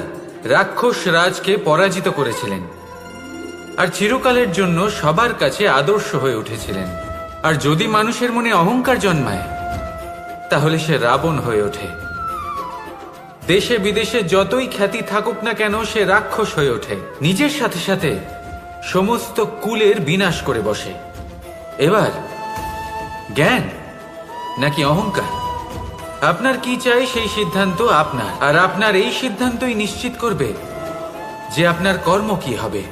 রাক্ষস রাজকে পরাজিত করেছিলেন, আর চিরকালের জন্য সবার কাছে আদর্শ হয়ে উঠেছিলেন। আর যদি মানুষের মনে অহংকার জন্মায় তাহলে সে রাবণ হয়ে ওঠে। দেশে বিদেশে যতই খ্যাতি থাকুক না কেন সে রাক্ষস হয়ে ওঠে, নিজের সাথে সাথে সমস্ত কুলের বিনাশ করে বসে। এবার জ্ঞান নাকি অহংকার, আপনার কি চাই সেই সিদ্ধান্ত আপনার, আর আপনার এই সিদ্ধান্তই নিশ্চিত করবে যে আপনার কর্ম কি হবে,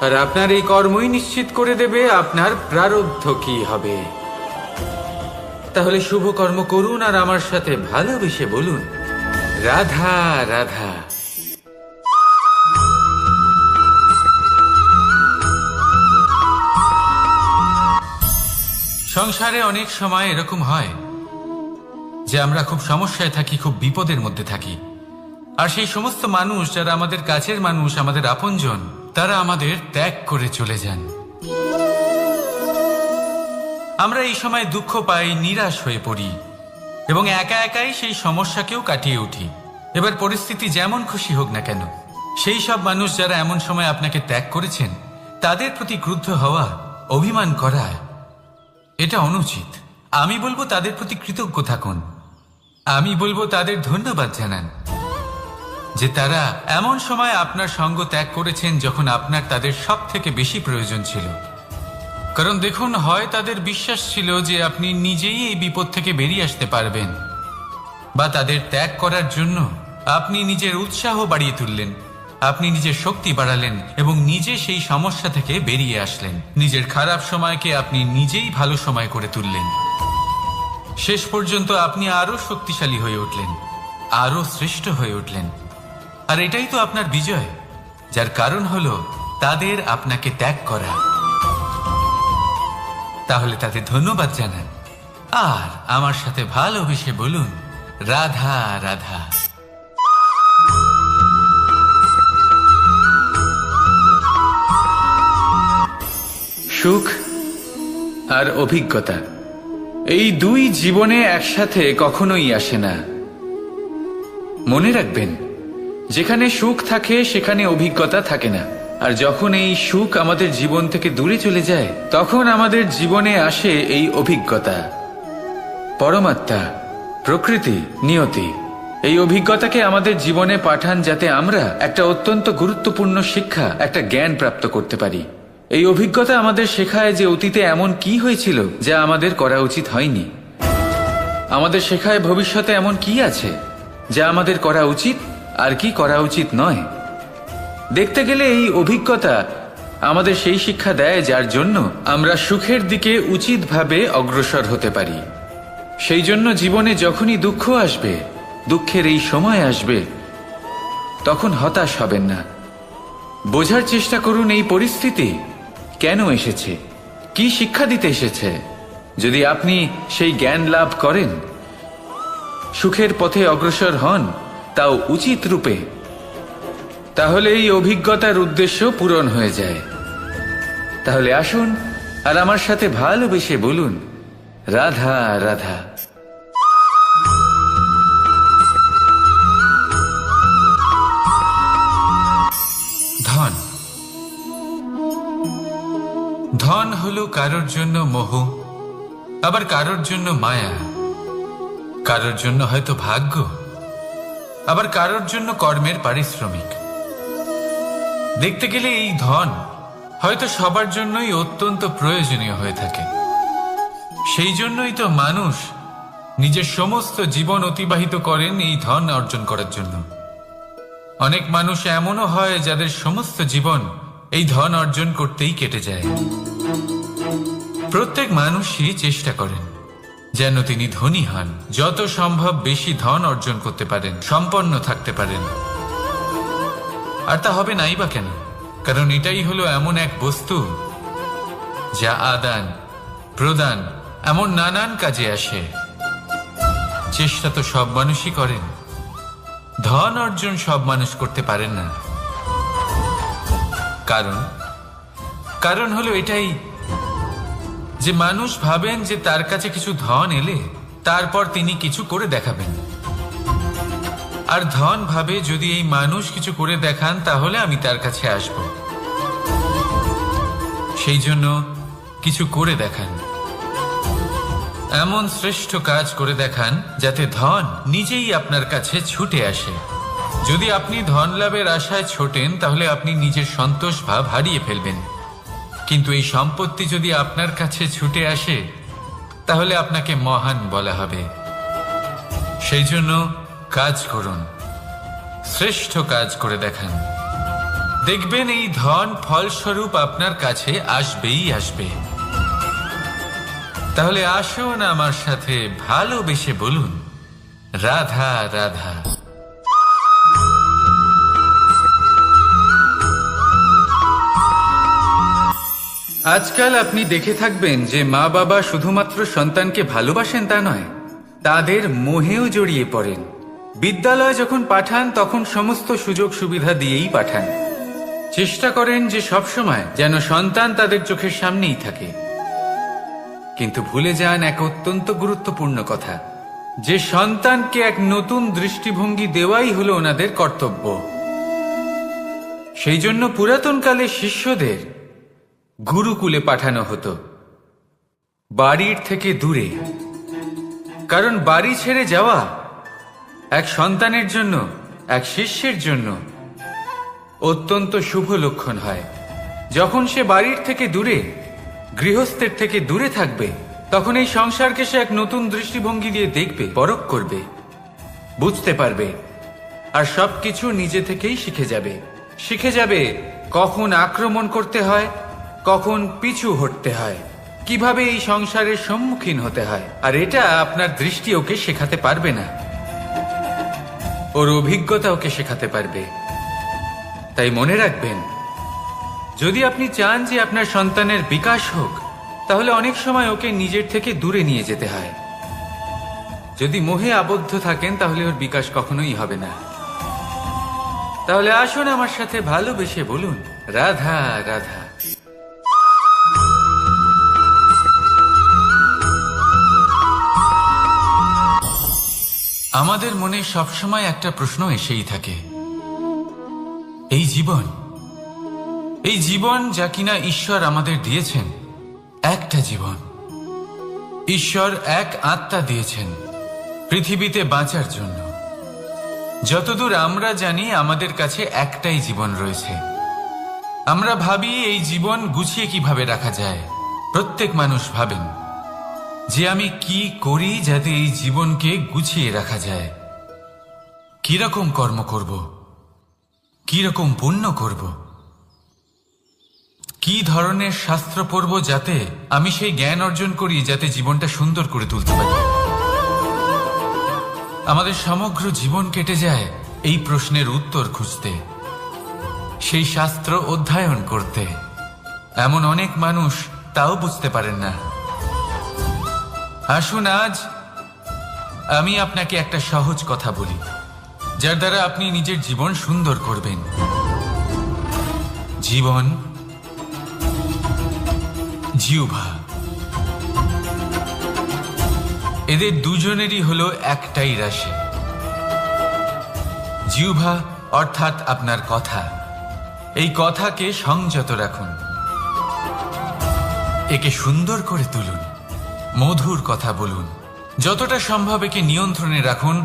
আর আপনার এই কর্মই নিশ্চিত করে দেবে আপনার প্রারব্ধ কি হবে। তাহলে শুভ কর্ম করুন আর আমার সাথে ভালোবেসে বলুন রাধা রাধা। সংসারে অনেক সময় এরকম হয় যে আমরা খুব সমস্যায় থাকি, খুব বিপদের মধ্যে থাকি, আর সেই সমস্ত মানুষ যারা আমাদের কাছের মানুষ, আমাদের আপনজন, তারা আমাদের ত্যাগ করে চলে যান। আমরা এই সময় দুঃখ পাই, নিরাশ হয়ে পড়ি এবং একা একাই সেই সমস্যাকেও কাটিয়ে উঠি। এবার পরিস্থিতি যেমন খুশি হোক না কেন, সেই সব মানুষ যারা এমন সময় আপনাকে ত্যাগ করেছেন তাদের প্রতি ক্রুদ্ধ হওয়া, অভিমান করা, এটা অনুচিত। আমি বলবো তাদের প্রতি কৃতজ্ঞ থাকুন। আমি বলবো তাদের ধন্যবাদ জানান যে তারা এমন সময় আপনার সঙ্গ ত্যাগ করেছেন যখন আপনার তাদের সব থেকে বেশি প্রয়োজন ছিল। কারণ দেখুন, হয় তাদের বিশ্বাস ছিল যে আপনি নিজেই এই বিপদ থেকে বেরিয়ে আসতে পারবেন, বা তাদের ত্যাগ করার জন্য আপনি নিজের উৎসাহ বাড়িয়ে তুললেন, আপনি নিজের শক্তি বাড়ালেন এবং নিজে সেই সমস্যা থেকে বেরিয়ে আসলেন। নিজের খারাপ সময়কে আপনি নিজেই ভালো সময় করে তুললেন। শেষ পর্যন্ত আপনি আরো শক্তিশালী হয়ে উঠলেন, আরো শ্রেষ্ঠ হয়ে উঠলেন। আর এটাই তো আপনার বিজয়, যার কারণ হলো তাদের আপনাকে ত্যাগ করা। তাহলে তাদের ধন্যবাদ জানান আর আমার সাথে ভালোবেসে বলুন রাধা রাধা। সুখ আর অভিজ্ঞতা, এই দুই জীবনে একসাথে কখনোই আসে না। মনে রাখবেন, যেখানে সুখ থাকে সেখানে অভিজ্ঞতা থাকে না। আর যখন এই সুখ আমাদের জীবন থেকে দূরে চলে যায় তখন আমাদের জীবনে আসে এই অভিজ্ঞতা। পরমাত্মা, প্রকৃতি, নিয়তি এই অভিজ্ঞতাকে আমাদের জীবনে পাঠান যাতে আমরা একটা অত্যন্ত গুরুত্বপূর্ণ শিক্ষা, একটা জ্ঞান প্রাপ্ত করতে পারি। এই অভিজ্ঞতা আমাদের শেখায় যে অতীতে এমন কি হয়েছিল যা আমাদের করা উচিত হয়নি। আমাদের শেখায় ভবিষ্যতে এমন কি আছে যা আমাদের করা উচিত আর কি করা উচিত নয়। দেখতে গেলে এই অভিজ্ঞতা আমাদের সেই শিক্ষা দেয় যার জন্য আমরা সুখের দিকে উচিতভাবে অগ্রসর হতে পারি। সেই জন্য জীবনে যখনই দুঃখ আসবে, দুঃখের এই সময় আসবে, তখন হতাশ হবেন না। বোঝার চেষ্টা করুন এই পরিস্থিতি কেন এসেছে, কি শিক্ষা দিতে এসেছে। যদি আপনি সেই জ্ঞান লাভ করেন, সুখের পথে অগ্রসর হন, তাও উচিত রূপে, তাহলে এই অভিজ্ঞতার উদ্দেশ্য পূরণ হয়ে যায়। তাহলে আসুন আর আমার সাথে ভালোবেসে বলুন, রাধা রাধা। ধন ধন হলো কারোর জন্য মোহ, আবার কারোর জন্য মায়া, কারোর জন্য হয়তো ভাগ্য, আবার কারোর জন্য কর্মের পারিশ্রমিক। দেখতে গেলে এই ধন হয়তো সবার জন্যই অত্যন্ত প্রয়োজনীয় হয়ে থাকে। সেই জন্যই তো মানুষ নিজের সমস্ত জীবন অতিবাহিত করেন এই ধন অর্জন করার জন্য। অনেক মানুষ এমনও হয় যাদের সমস্ত জীবন এই ধন অর্জন করতেই কেটে যায়। প্রত্যেক মানুষই চেষ্টা করেন যেন তিনি ধনী হন, যত সম্ভব বেশি ধন অর্জন করতে পারেন, সম্পন্ন থাকতে পারেন। আর তা হবে নাই বা কেন? কারণ এটাই হলো এমন এক বস্তু যা আদান প্রদান এমন নানান কাজে আসে। চেষ্টা তো সব মানুষই করেন, ধন অর্জন সব মানুষ করতে পারেন না। কারণ হলো এটাই যে মানুষ ভাবেন যে তার কাছে কিছু ধন এলে তারপর তিনি কিছু করে দেখাবেন। আর ধন ভাবে যদি এই মানুষ কিছু করে দেখান তাহলে আমি তার কাছে আসব। সেই জন্য কিছু করে দেখান, এমন শ্রেষ্ঠ কাজ করে দেখান যাতে ধন নিজেই আপনার কাছে ছুটে আসে। যদি আপনি ধন লাভের আশায় ছোটেন তাহলে আপনি নিজের সন্তোষ ভাব হারিয়ে ফেলবেন। কিন্তু এই সম্পত্তি যদি আপনার কাছে ছুটে আসে তাহলে আপনাকে মহান বলা হবে। সেই জন্য কাজ করুন, শ্রেষ্ঠ কাজ করে দেখান, দেখবেন এই ধন ফলস্বরূপ আপনার কাছে আসবেই আসবে। তাহলে আসুন আমার সাথে ভালোবেসে বলুন, রাধা রাধা। আজকাল আপনি দেখে থাকবেন যে মা বাবা শুধুমাত্র সন্তানকে ভালোবাসেন তা নয়, তাদের মোহেও জড়িয়ে পড়েন। বিদ্যালয়ে যখন পাঠান তখন সমস্ত সুযোগ সুবিধা দিয়েই পাঠান। চেষ্টা করেন যে সবসময় যেন সন্তান তাদের চোখের সামনেই থাকে। কিন্তু ভুলে যান এক অত্যন্ত গুরুত্বপূর্ণ কথা, যে সন্তানকে এক নতুন দৃষ্টিভঙ্গি দেওয়াই হলো ওনাদের কর্তব্য। সেই জন্য পুরাতনকালে শিষ্যদের গুরুকুলে পাঠানো হতো, বাড়ির থেকে দূরে। কারণ বাড়ি ছেড়ে যাওয়া এক সন্তানের জন্য, এক শিষ্যের জন্য অত্যন্ত শুভ লক্ষণ হয়। যখন সে বাড়ির থেকে দূরে, গৃহস্থের থেকে দূরে থাকবে, তখন এই সংসারকে সে এক নতুন দৃষ্টিভঙ্গি দিয়ে দেখবে, পরখ করবে, বুঝতে পারবে, আর সবকিছু নিজে থেকেই শিখে যাবে কখন আক্রমণ করতে হয়, কখন পিছু হটতে হয়, কিভাবে এই সংসারের সম্মুখীন হতে হয়। আর এটা আপনার দৃষ্টি ওকে শেখাতে পারবে না, ওর অভিজ্ঞতা ওকে শেখাতে পারবে। তাই মনে রাখবেন, যদি আপনি চান যে আপনার সন্তানের বিকাশ হোক, তাহলে অনেক সময় ওকে নিজের থেকে দূরে নিয়ে যেতে হয়। যদি মোহে আবদ্ধ থাকেন তাহলে ওর বিকাশ কখনোই হবে না। তাহলে আসুন আমার সাথে ভালোবেসে বলুন, রাধা রাধা। আমাদের মনে সবসময় একটা প্রশ্ন এসেই থাকে, এই জীবন যা কিনা ঈশ্বর আমাদের দিয়েছেন, একটা জীবন, ঈশ্বর এক আত্মা দিয়েছেন পৃথিবীতে বাঁচার জন্য। যতদূর আমরা জানি আমাদের কাছে একটাই জীবন রয়েছে। আমরা ভাবি এই জীবন গুছিয়ে কিভাবে রাখা যায়। প্রত্যেক মানুষ ভাবেন যে আমি কি করি যাতে এই জীবনকে গুছিয়ে রাখা যায়, কিরকম কর্ম করব, কিরকম পুণ্য করব। কি ধরনের শাস্ত্র পড়ব যাতে আমি সেই জ্ঞান অর্জন করি, যাতে জীবনটা সুন্দর করে তুলতে পারি। আমাদের সমগ্র জীবন কেটে যায় এই প্রশ্নের উত্তর খুঁজতে, সেই শাস্ত্র অধ্যয়ন করতে। এমন অনেক মানুষ তাও বুঝতে পারেন না। আসুন আজ আমি আপনাকে একটা সহজ কথা বলি, যার দ্বারা আপনি নিজের জীবন সুন্দর করবেন। জীবন, জিহ্বা, এদের দুজনেরই হলো একটাই রাশি। জিহ্বা অর্থাৎ আপনার কথা, এই কথাকে সংযত রাখুন, একে সুন্দর করে তুলুন, মধুর কথা বলুন, যতটা সম্ভব একে নিয়ন্ত্রণে রাখুন।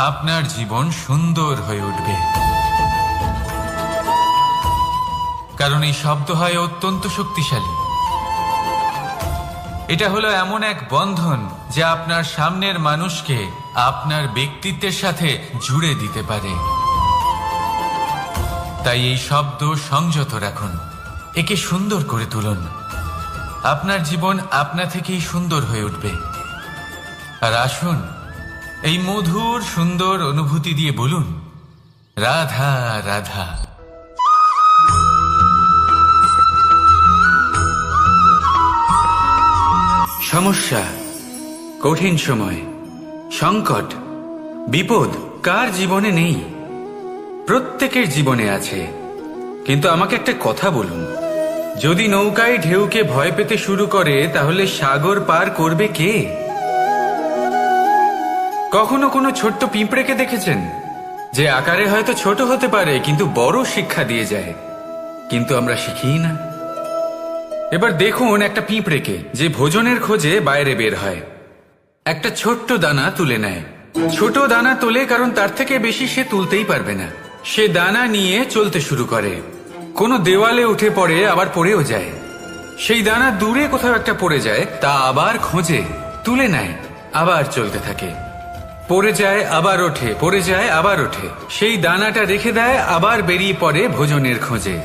আপনার জীবন সুন্দর হয়ে উঠবে। কারণ এই শব্দ হয় অত্যন্ত শক্তিশালী। এটা হলো এমন এক বন্ধন যা আপনার সামনের মানুষকে আপনার ব্যক্তিত্বের সাথে জুড়ে দিতে পারে। তাই এই শব্দ সংযত রাখুন, একে সুন্দর করে তুলুন। আপনার জীবন আপনা থেকেই সুন্দর হয়ে উঠবে। আর আসুন এই মধুর সুন্দর অনুভূতি দিয়ে বলুন, রাধা রাধা। সমস্যা, কঠিন সময়, সংকট, বিপদ কার জীবনে নেই? প্রত্যেকের জীবনে আছে। কিন্তু আমাকে একটা কথা বলুন, যদি নৌকায় ঢেউকে ভয় পেতে শুরু করে, তাহলে সাগর পার করবে কে? কখনো কোনো ছোট্ট পিঁপড়েকে দেখেছেন, যে আকারে হয়তো ছোট হতে পারে কিন্তু বড় শিক্ষা দিয়ে যায়? কিন্তু আমরা শিখিই না। এবার দেখুন একটা পিঁপড়েকে, যে ভোজনের খোঁজে বাইরে বের হয়, একটা ছোট্ট দানা তুলে নেয়। ছোট দানা তোলে কারণ তার থেকে বেশি সে তুলতেই পারবে না। সে দানা নিয়ে চলতে শুরু করে, কোনো দেওয়ালে উঠে পড়ে, আবার পড়েও যায়। সেই দানা দূরে কোথাও একটা পড়ে যায়, তা আবার খোঁজে, তুলে নেয়, আবার চলতে থাকে। পড়ে যায় আবার ওঠে, পড়ে যায় আবার ওঠে। সেই দানাটা রেখে দেয়, আবার বেরিয়ে পড়ে ভোজনের খোঁজে।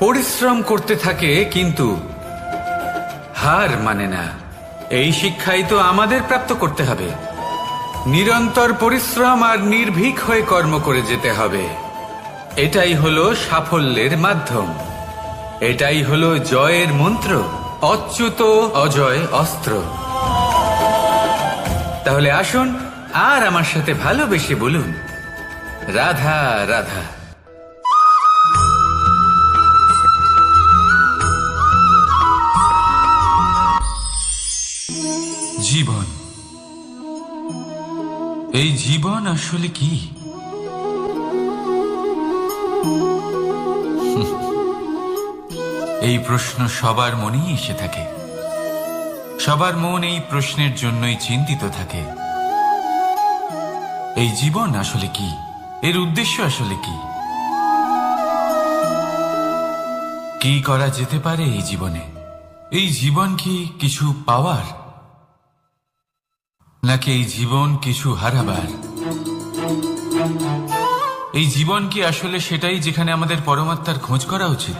পরিশ্রম করতে থাকে কিন্তু হার মানে না। এই শিক্ষাই তো আমাদের প্রাপ্ত করতে হবে। নিরন্তর পরিশ্রম আর নির্ভীক হয়ে কর্ম করে যেতে হবে। এটাই হলো সাফল্যের মাধ্যম, এটাই হলো জয়ের মন্ত্র, অচ্যুত অজয় অস্ত্র। তাহলে আসুন আর আমার সাথে ভালোবেসে বলুন, রাধা রাধা। জীবন, এই জীবন আসলে কি? এই প্রশ্ন সবার মনেই এসে থাকে। সবার মন এই প্রশ্নের জন্যই চিন্তিত থাকে। এই জীবন আসলে কি? এর উদ্দেশ্য আসলে কি? কি করা যেতে পারে এই জীবনে? এই জীবন কি কিছু পাওয়ার, নাকি এই জীবন কিছু হারাবার? এই জীবন কি আসলে সেটাই যেখানে আমাদের পরমাত্মার খোঁজ করা উচিত,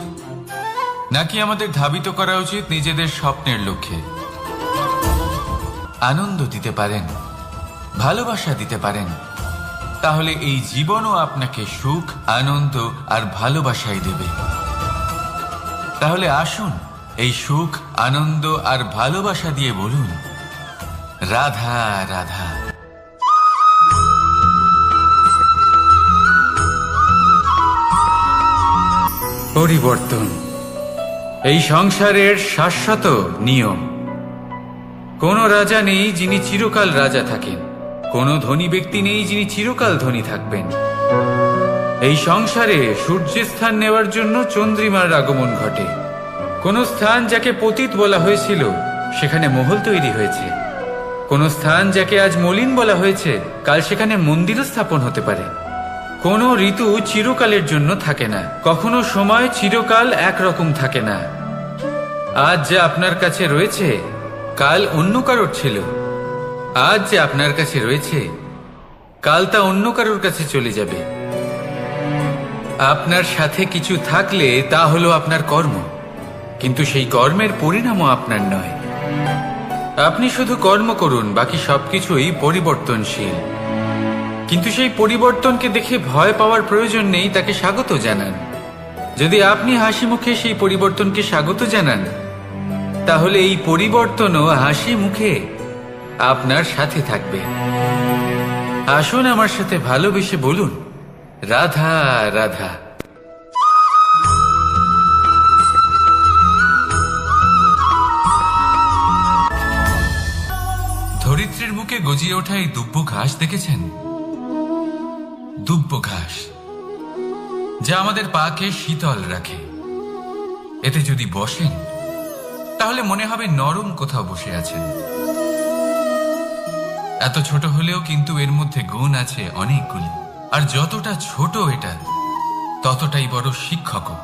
নাকি আমাদের ধাবিত করা উচিত নিজেদের স্বপ্নের লক্ষ্যে? আনন্দ দিতে পারেন, ভালোবাসা দিতে পারেন, তাহলে এই জীবনও আপনাকে সুখ, আনন্দ আর ভালোবাসাই দেবে। তাহলে আসুন এই সুখ, আনন্দ আর ভালোবাসা দিয়ে বলুন, রাধা রাধা। পরিবর্তন এই সংসারের শাশ্বত নিয়ম। কোনো রাজা নেই যিনি চিরকাল রাজা থাকেন, কোনো ধনী ব্যক্তি নেই যিনি চিরকাল ধনী থাকবেন। এই সংসারে সূর্যের স্থান নেওয়ার জন্য চন্দ্রিমার আগমন ঘটে। কোন স্থান যাকে পতিত বলা হয়েছিল সেখানে মহল তৈরি হয়েছে। কোন স্থান যাকে আজ মলিন বলা হয়েছে কাল সেখানে মন্দিরও স্থাপন হতে পারে। কোন ঋতু চিরকালের জন্য থাকে না, কখনো সময় চিরকাল একরকম থাকে না। আজ যা আপনার কাছে রয়েছে কাল অন্য কারোর ছিল। আজ যে আপনার কাছে রয়েছে কাল তা অন্য কারোর কাছে চলে যাবে। আপনার সাথে কিছু থাকলে তা হলো আপনার কর্ম, কিন্তু সেই কর্মের পরিণামও আপনার নয়। আপনি শুধু কর্ম করুন, বাকি সবকিছুই পরিবর্তনশীল। কিন্তু সেই পরিবর্তনকে দেখে ভয় পাওয়ার প্রয়োজন নেই, তাকে স্বাগত জানান। যদি আপনি হাসি মুখে সেই পরিবর্তনকে স্বাগত জানান, তাহলে এই পরিবর্তনও হাসি মুখে আপনার সাথে থাকবে। আসুন আমার সাথে ভালোবেসে বলুন, রাধা রাধা। ধরিত্রীর মুখে গজিয়ে ওঠা এই দুব্য ঘাস দেখেছেন? দুব্য ঘাস, যা আমাদের পাকে শীতল রাখে। এতে যদি বসেন, তাহলে মনে হবে নরম কোথাও বসে আছেন। এত ছোট হলেও কিন্তু এর মধ্যে গুণ আছে অনেকগুলি, আর যতটা ছোট এটা, ততটাই বড় শিক্ষকও।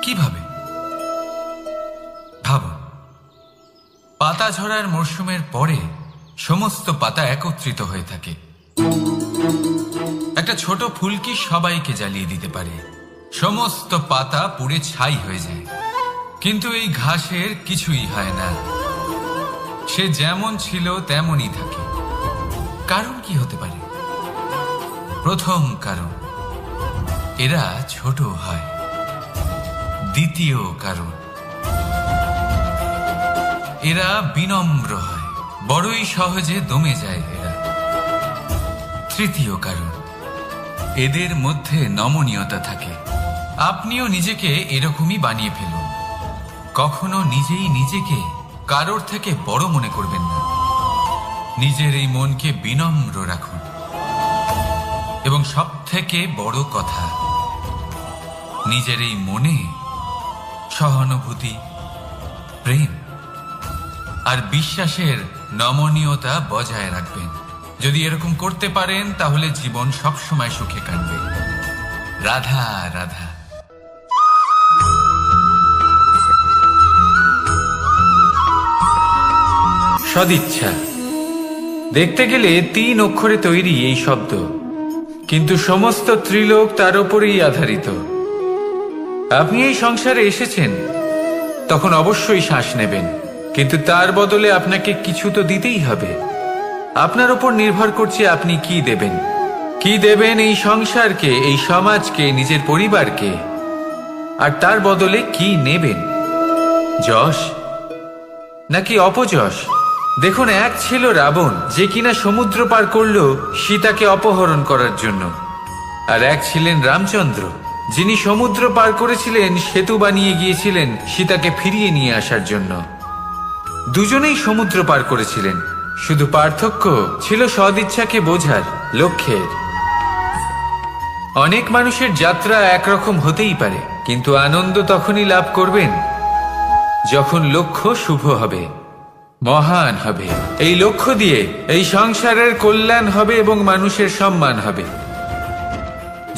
কিভাবে? ভাবুন, পাতা ঝরার মরশুমের পরে সমস্ত পাতা একত্রিত হয়ে থাকে। একটা ছোট ফুলকি সবাইকে জ্বালিয়ে দিতে পারে, সমস্ত পাতা পুড়ে ছাই হয়ে যায়। কিন্তু এই ঘাসের কিছুই হয় না, সে যেমন ছিল তেমনই থাকে। কারণ কি হতে পারে? প্রথম কারণ, এরা ছোট হয়। দ্বিতীয় কারণ, এরা বিনম্র হয়, বড়ই সহজে দমে যায় এরা। তৃতীয় কারণ, এদের মধ্যে নমনীয়তা থাকে। আপনিও নিজেকে এরকমই বানিয়ে ফেলুন। কখনো নিজেই নিজেকে কারোর থেকে বড় মনে করবেন না। নিজের এই মনকে বিনম্র রাখুন। এবং সব থেকে বড় কথা, নিজের এই মনে সহানুভূতি, প্রেম আর বিশ্বাসের নমনীয়তা বজায় রাখবেন। যদি এরকম করতে পারেন, তাহলে জীবন সবসময় সুখে কাটবে। রাধা রাধা। সদিচ্ছা, দেখতে গেলে 3 অক্ষরে তৈরি এই শব্দ, কিন্তু সমস্ত ত্রিলোক তার উপরেই আধারিত। আপনি এই সংসারে এসেছেন, তখন অবশ্যই শ্বাস নেবেন, কিন্তু তার বদলে আপনাকে কিছু তো দিতেই হবে। আপনার উপর নির্ভর করছে আপনি কি দেবেন। কি দেবেন এই সংসারকে, এই সমাজকে, নিজের পরিবারকে, আর তার বদলে কি নেবেন? যশ নাকি অপযশ? দেখুন, এক ছিল রাবণ, যে কিনা সমুদ্র পার করল সীতাকে অপহরণ করার জন্য, আর এক ছিলেন রামচন্দ্র, যিনি সমুদ্র পার করেছিলেন, সেতু বানিয়ে গিয়েছিলেন সীতাকে ফিরিয়ে নিয়ে আসার জন্য। দুজনেই সমুদ্র পার করেছিলেন, শুধু পার্থক্য ছিল সদিচ্ছাকে বোঝার, লক্ষ্যের। অনেক মানুষের যাত্রা একরকম হতেই পারে, কিন্তু আনন্দ তখনই লাভ করবেন যখন লক্ষ্য শুভ হবে, মহান হবে। এই লক্ষ্য দিয়ে এই সংসারের কল্যাণ হবে এবং মানুষের সম্মান হবে।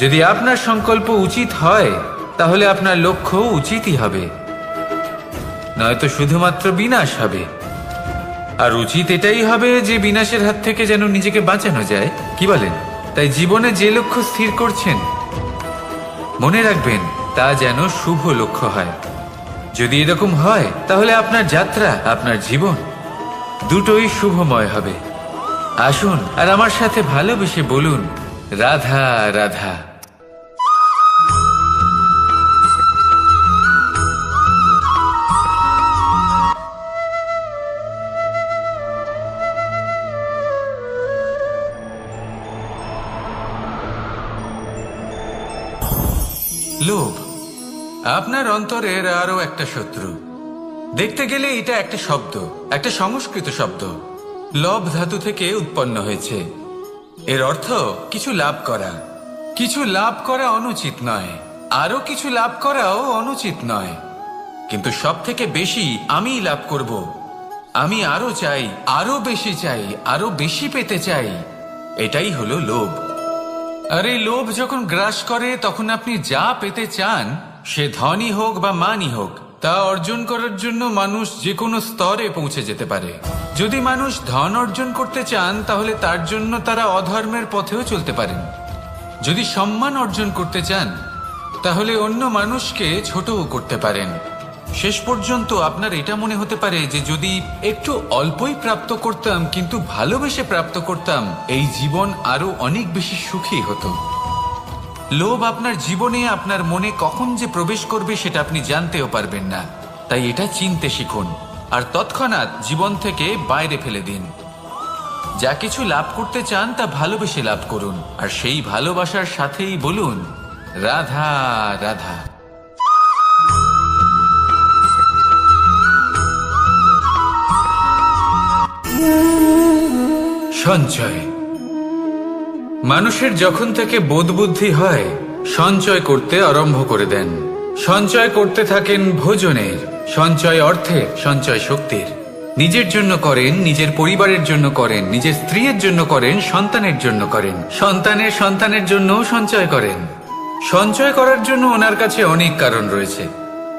যদি আপনার সংকল্প উচিত হয়, তাহলে আপনার লক্ষ্য উচিতই হবে, নয়তো শুধুমাত্র বিনাশ হবে। আর উচিত এটাই হবে যে বিনাশের হাত থেকে যেন নিজেকে বাঁচানো যায়, কি বলেন? তাই জীবনে যে লক্ষ্য স্থির করছেন, মনে রাখবেন তা যেন শুভ লক্ষ্য হয়। যদি এরকম হয়, তাহলে আপনার যাত্রা, আপনার জীবন দুটোই শুভময় হবে। আসুন আর আমার সাথে ভালোবেসে বলুন, রাধা রাধা। লোভ আপনার অন্তরের আরো একটা শত্রু। দেখতে গেলে এটা একটা শব্দ, একটা সংস্কৃত শব্দ, লব ধাতু থেকে উৎপন্ন হয়েছে। এর অর্থ কিছু লাভ করা। কিছু লাভ করা অনুচিত নয়, আরো কিছু লাভ করাও অনুচিত নয়, কিন্তু সব থেকে বেশি আমি লাভ করব, আমি আরো চাই, আরো বেশি চাই, আরো বেশি পেতে চাই, এটাই হলো লোভ। আর এই লোভ যখন গ্রাস করে, তখন আপনি যা পেতে চান, সে ধনই হোক বা মানই হোক, তা অর্জন করার জন্য মানুষ যে কোনো স্তরে পৌঁছে যেতে পারে। যদি মানুষ ধন অর্জন করতে চান, তাহলে তার জন্য তারা অধর্মের পথেও চলতে পারেন। যদি সম্মান অর্জন করতে চান, তাহলে অন্য মানুষকে ছোটও করতে পারেন। শেষ পর্যন্ত আপনার এটা মনে হতে পারে যে যদি একটু অল্পই প্রাপ্ত করতাম, কিন্তু ভালোবেসে প্রাপ্ত করতাম, এই জীবন আরো অনেক বেশি সুখী হতো। লোভ আপনার জীবনে, আপনার মনে কখন যে প্রবেশ করবে সেটা আপনি জানতেও পারবেন না। তাই এটা চিনতে শিখুন আর তৎক্ষণাৎ জীবন থেকে বাইরে ফেলে দিন। যা কিছু লাভ করতে চান তা ভালোবেসে লাভ করুন, আর সেই ভালোবাসার সাথেই বলুন রাধা রাধা। সঞ্চয়। মানুষের যখন থেকে বোধ বুদ্ধি হয় সঞ্চয় করতে আরম্ভ করে দেন। সঞ্চয় করতে থাকেন ভোজনের, সঞ্চয় অর্থের, সঞ্চয় শক্তির। নিজের জন্য করেন, নিজের পরিবারের জন্য করেন, নিজের স্ত্রীর জন্য করেন, সন্তানের জন্য করেন, সন্তানের সন্তানের জন্যও সঞ্চয় করেন। সঞ্চয় করার জন্য ওনার কাছে অনেক কারণ রয়েছে,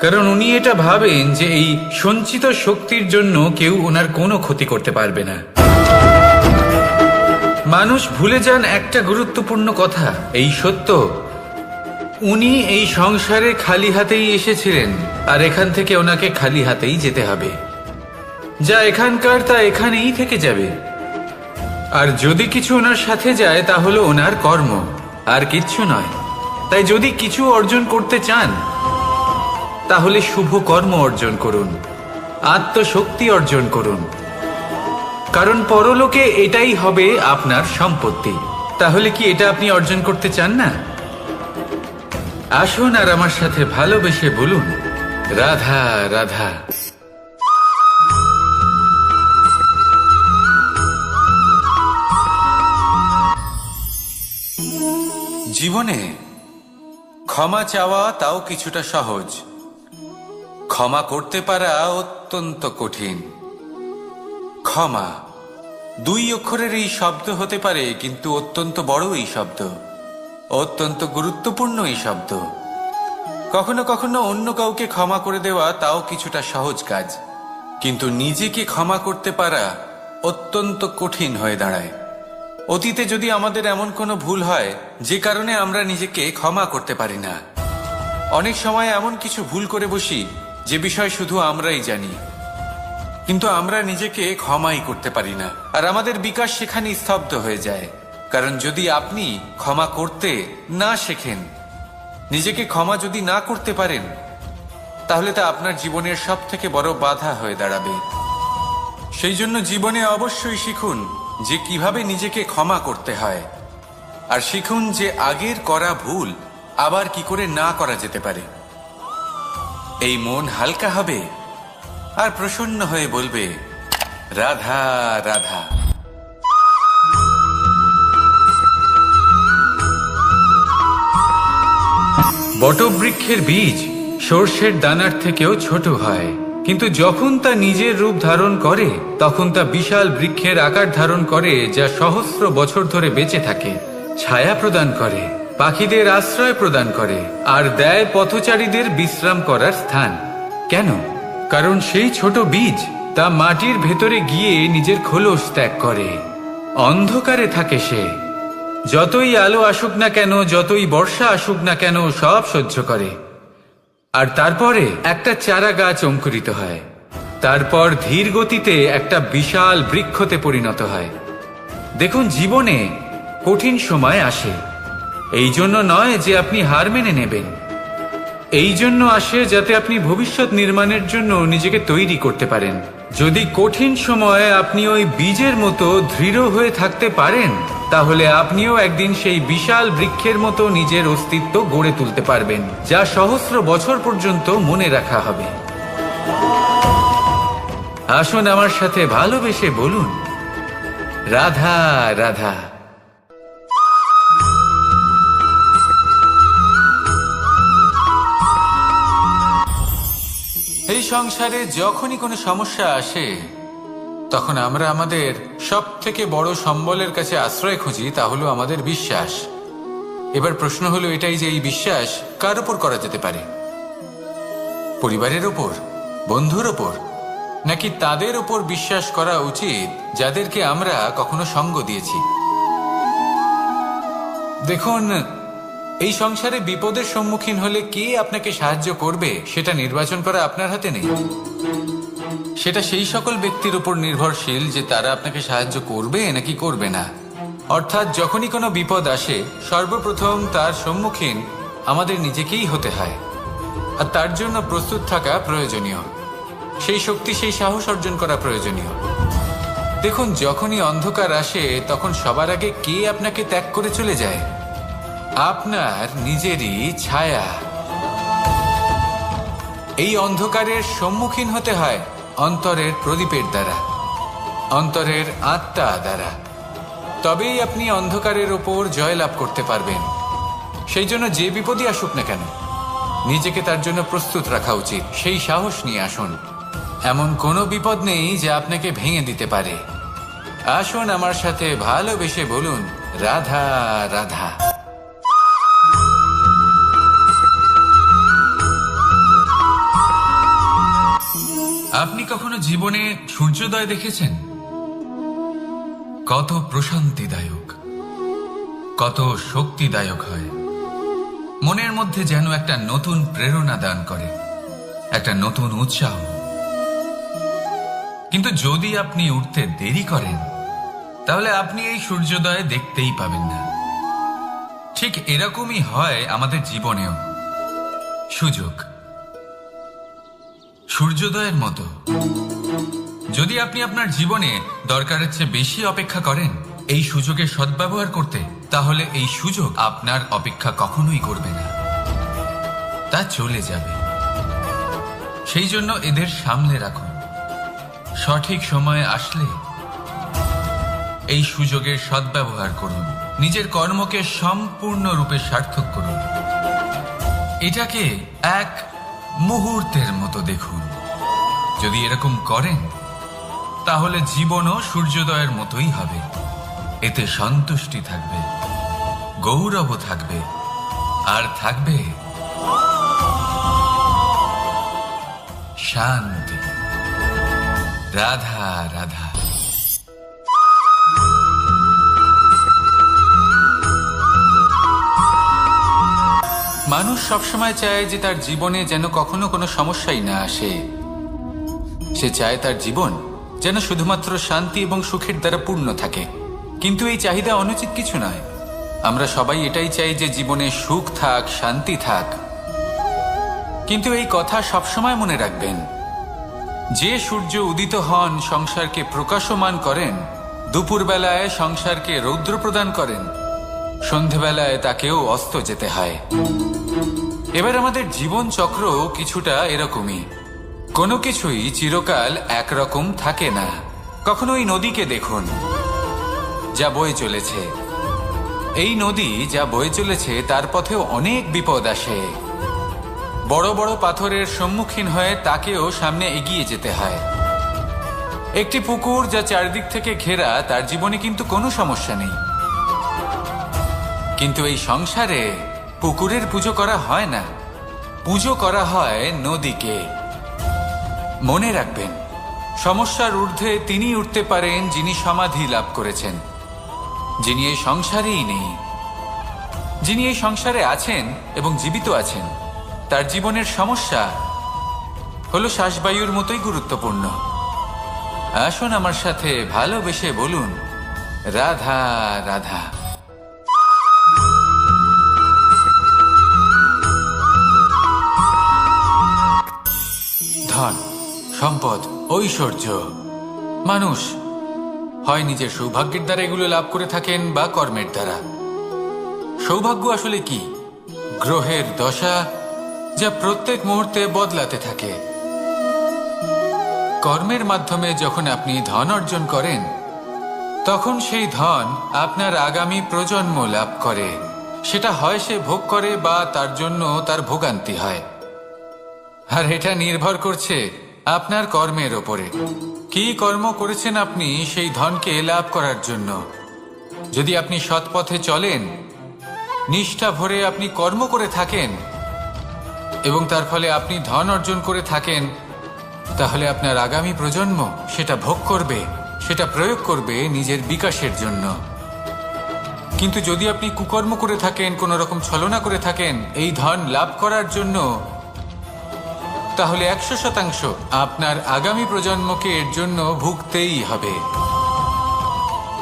কারণ উনি এটা ভাবেন যে এই সঞ্চিত শক্তির জন্য কেউ ওনার কোনো ক্ষতি করতে পারবে না। মানুষ ভুলে যান একটা গুরুত্বপূর্ণ কথা, এই সত্য, উনি এই সংসারে খালি হাতেই এসেছিলেন, আর এখান থেকে ওনাকে খালি হাতেই যেতে হবে। যা এখানকার তা এখানেই থেকে যাবে। আর যদি কিছু ওনার সাথে যায় তা হলো ওনার কর্ম, আর কিচ্ছু নয়। তাই যদি কিছু অর্জন করতে চান তাহলে শুভ কর্ম অর্জন করুন, আত্মশক্তি অর্জন করুন, কারণ পরলোকে এটাই হবে আপনার সম্পত্তি। তাহলে কি এটা আপনি অর্জন করতে চান না? আসুন আর আমার সাথে ভালোবেসে বলুন রাধা রাধা। জীবনে ক্ষমা চাওয়া তাও কিছুটা সহজ, ক্ষমা করতে পারা অত্যন্ত কঠিন। ক্ষমা দুই অক্ষরের এই শব্দ হতে পারে, কিন্তু অত্যন্ত বড় এই শব্দ, অত্যন্ত গুরুত্বপূর্ণ এই শব্দ। কখনো কখনো অন্য কাউকে ক্ষমা করে দেওয়া তাও কিছুটা সহজ কাজ, কিন্তু নিজেকে ক্ষমা করতে পারা অত্যন্ত কঠিন হয়ে দাঁড়ায়। অতীতে যদি আমাদের এমন কোনো ভুল হয় যে কারণে আমরা নিজেকে ক্ষমা করতে পারি না, অনেক সময় এমন কিছু ভুল করে বসি যে বিষয় শুধু আমরাই জানি, কিন্তু আমরা নিজেকে ক্ষমাই করতে পারি না, আর আমাদের বিকাশ সেখানেই স্তব্ধ হয়ে যায়। কারণ যদি আপনি ক্ষমা করতে না শেখেন, নিজেকে ক্ষমা যদি না করতে পারেন, তাহলে তা আপনার জীবনের সব থেকে বড় বাধা হয়ে দাঁড়াবে। সেই জন্য জীবনে অবশ্যই শিখুন যে কিভাবে নিজেকে ক্ষমা করতে হয়, আর শিখুন যে আগের করা ভুল আবার কি করে না করা যেতে পারে। এই মন হালকা হবে আর প্রসন্ন হয়ে বলবে রাধা রাধা। বটবৃক্ষের বীজ সর্ষের দানার থেকেও ছোট হয়, কিন্তু যখন তা নিজের রূপ ধারণ করে তখন তা বিশাল বৃক্ষের আকার ধারণ করে, যা সহস্র বছর ধরে বেঁচে থাকে, ছায়া প্রদান করে, পাখিদের আশ্রয় প্রদান করে, আর দেয় পথচারীদের বিশ্রাম করার স্থান। কেন? কারণ সেই ছোট বীজ তা মাটির ভেতরে গিয়ে নিজের খোলস ত্যাগ করে। অন্ধকারে থাকে সে, যতই আলো আসুক না কেন, যতই বর্ষা আসুক না কেন, সব সহ্য করে। আর তারপরে একটা চারা গাছ অঙ্কুরিত হয়, তারপর ধীর গতিতে একটা বিশাল বৃক্ষতে পরিণত হয়। দেখুন, জীবনে কঠিন সময় আসে, এই জন্য নয় যে আপনি হার মেনে নেবেন, এই জন্য আসে যাতে আপনি ভবিষ্যৎ নির্মাণের জন্য নিজেকে তৈরি করতে পারেন। যদি কঠিন সময়ে আপনি ওই বীজের মতো দৃঢ় হয়ে থাকতে পারেন, তাহলে আপনিও একদিন সেই বিশাল বৃক্ষের মতো নিজের অস্তিত্ব গড়ে তুলতে পারবেন, যা সহস্র বছর পর্যন্ত মনে রাখা হবে। আসুন আমার সাথে ভালোবেসে বলুন রাধা রাধা। এই সংসারে যখনই কোনো সমস্যা আসে তখন আমরা আমাদের সব থেকে বড় সম্বলের কাছে আশ্রয় খুঁজি, তা হলো আমাদের বিশ্বাস। এবার প্রশ্ন হলো এটাই যে এই বিশ্বাস কার উপর করা যেতে পারে? পরিবারের উপর, বন্ধুর উপর, নাকি তাদের উপর বিশ্বাস করা উচিত যাদেরকে আমরা কখনো সঙ্গ দিয়েছি? দেখুন, এই সংসারে বিপদের সম্মুখীন হলে কে আপনাকে সাহায্য করবে সেটা নির্বাচন করা আপনার হাতে নেই। সেটা সেই সকল ব্যক্তির উপর নির্ভরশীল যে তারা আপনাকে সাহায্য করবে নাকি করবে না। অর্থাৎ যখনই কোনো বিপদ আসে সর্বপ্রথম তার সম্মুখীন আমাদের নিজেকেই হতে হয়, আর তার জন্য প্রস্তুত থাকা প্রয়োজনীয়। সেই শক্তি, সেই সাহস অর্জন করা প্রয়োজনীয়। দেখুন, যখনই অন্ধকার আসে তখন সবার আগে কে আপনাকে ত্যাগ করে চলে যায়? আপনার নিজেরই ছায়া। এই অন্ধকারের সম্মুখীন হতে হয় অন্তরের প্রদীপের দ্বারা, অন্তরের আত্মা দ্বারা। তবেই আপনি অন্ধকারের ওপর জয়লাভ করতে পারবেন। সেই জন্য যে বিপদই আসুক না কেন নিজেকে তার জন্য প্রস্তুত রাখা উচিত। সেই সাহস নিয়ে আসুন। এমন কোনো বিপদ নেই যা আপনাকে ভেঙে দিতে পারে। আসুন আমার সাথে ভালোবেসে বলুন, রাধা রাধা। আপনি কখনো জীবনে সূর্যোদয় দেখেছেন? কত প্রশান্তিদায়ক, কত শক্তিদায়ক হয়। মনের মধ্যে যেন একটা নতুন প্রেরণা দান করে, একটা নতুন উৎসাহ। কিন্তু যদি আপনি উঠতে দেরি করেন তাহলে আপনি এই সূর্যোদয় দেখতেই পাবেন না। ঠিক এরকমই হয় আমাদের জীবনেও। সুযোগ সূর্যোদয়ের মতো। যদি আপনি আপনার জীবনে দরকারের চেয়ে বেশি অপেক্ষা করেন এই সুযোগের সদ্ব্যবহার করতে, তাহলে এই সুযোগ আপনার অপেক্ষা কখনোই করবে না, তা চলে যাবে। সেই জন্য এদের সামলে রাখুন। সঠিক সময়ে আসলে এই সুযোগের সদ্ব্যবহার করুন। নিজের কর্মকে সম্পূর্ণরূপে সার্থক করুন। এটাকে এক মুহূর্তের মতো দেখুন। যদি এরকম করেন তাহলে জীবনও সূর্যোদয়ের মতোই হবে। এতে সন্তুষ্টি থাকবে, গৌরব থাকবে, আর থাকবে শান্তি। রাধা রাধা। মানুষ সবসময় চায় যে তার জীবনে যেন কখনো কোনো সমস্যাই না আসে। সে চায় তার জীবন যেন শুধুমাত্র শান্তি এবং সুখের দ্বারা পূর্ণ থাকে। কিন্তু এই চাহিদা অনুচিত কিছু নয়। আমরা সবাই এটাই চাই যে জীবনে সুখ থাক, শান্তি থাক। কিন্তু এই কথা সবসময় মনে রাখবেন, যে সূর্য উদিত হন সংসারকে প্রকাশমান করেন, দুপুরবেলায় সংসারকে রৌদ্র প্রদান করেন, সন্ধেবেলায় তাকেও অস্ত যেতে হয়। এবার আমাদের জীবন চক্র কিছুটা এরকমই। কোনো কিছুই চিরকাল একরকম থাকে না। কখনো এই নদীকে দেখুন যা বয়ে চলেছে। এই নদী যা বয়ে চলেছে তার পথেও অনেক বিপদ আসে। বড় বড় পাথরের সম্মুখীন হয়ে তাকেও সামনে এগিয়ে যেতে হয়। একটি পুকুর যা চারদিক থেকে ঘেরা, তার জীবনে কিন্তু কোনো সমস্যা নেই। কিন্তু এই সংসারে পুকুরের পুজো করা হয় না, পুজো করা হয় নদীকে। মনে রাখবেন, সমস্যার ঊর্ধ্বে তিনি উঠতে পারেন যিনি সমাধি লাভ করেছেন, যিনি এই সংসারেই নেই। যিনি এই সংসারে আছেন এবং জীবিত আছেন, তার জীবনের সমস্যা হলো শ্বাসবায়ুর মতোই গুরুত্বপূর্ণ। আসুন আমার সাথে ভালোবেসে বলুন, রাধা রাধা। ধন, সম্পদ, ঐশ্বর্য, মানুষ হয় নিজের সৌভাগ্যের দ্বারা এগুলো লাভ করে থাকেন বা কর্মের দ্বারা। সৌভাগ্য আসলে কি? গ্রহের দশা যা প্রত্যেক মুহূর্তে বদলাতে থাকে। কর্মের মাধ্যমে যখন আপনি ধন অর্জন করেন তখন সেই ধন আপনার আগামী প্রজন্ম লাভ করে। সেটা হয় সে ভোগ করে বা তার জন্য তার ভোগান্তি হয়। আর এটা নির্ভর করছে আপনার কর্মের ওপরে। কি কর্ম করেছেন আপনি সেই ধনকে লাভ করার জন্য। যদি আপনি সৎ পথে চলেন, নিষ্ঠা ভরে আপনি কর্ম করে থাকেন এবং তার ফলে আপনি ধন অর্জন করে থাকেন, তাহলে আপনার আগামী প্রজন্ম সেটা ভোগ করবে, সেটা প্রয়োগ করবে নিজের বিকাশের জন্য। কিন্তু যদি আপনি কুকর্ম করে থাকেন, কোনো রকম ছলনা করে থাকেন এই ধন লাভ করার জন্য, তাহলে 100% আপনার আগামী প্রজন্মকে এর জন্য ভুগতেই হবে।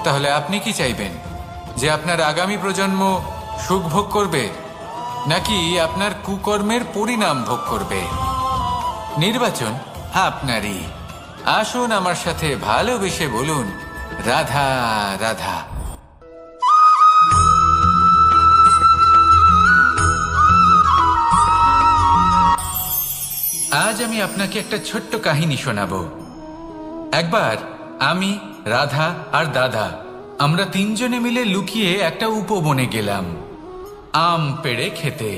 তাহলে আপনি কি চাইবেন, যে আপনার আগামী প্রজন্ম সুখ ভোগ করবে, নাকি আপনার কুকর্মের পরিণাম ভোগ করবে? নির্বাচন আপনারই। আসুন আমার সাথে ভালোবেসে বলুন, রাধা রাধা। আজ আমি আপনাকে একটা ছোট্ট কাহিনী শোনাবো। একবার আমি, রাধা আর দাদা, আমরা তিনজনে মিলে লুকিয়ে একটা উপবনে গেলাম আম পেড়ে খেতে।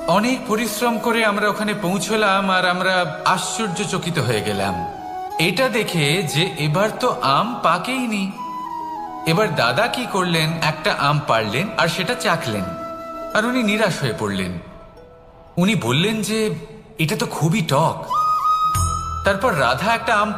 অনেক পরিশ্রম করে আমরা ওখানে পৌঁছলাম আর আমরা আশ্চর্যচকিত হয়ে গেলাম এটা দেখে যে এবার তো আম পাকেইনি। এবার দাদা কি করলেন, একটা আম পাড়লেন আর সেটা চাখলেন, আর উনি নিরাশ হয়ে পড়লেন। উনি বললেন যে এটা তো খুবই টক। তারপর রাধা একটা আম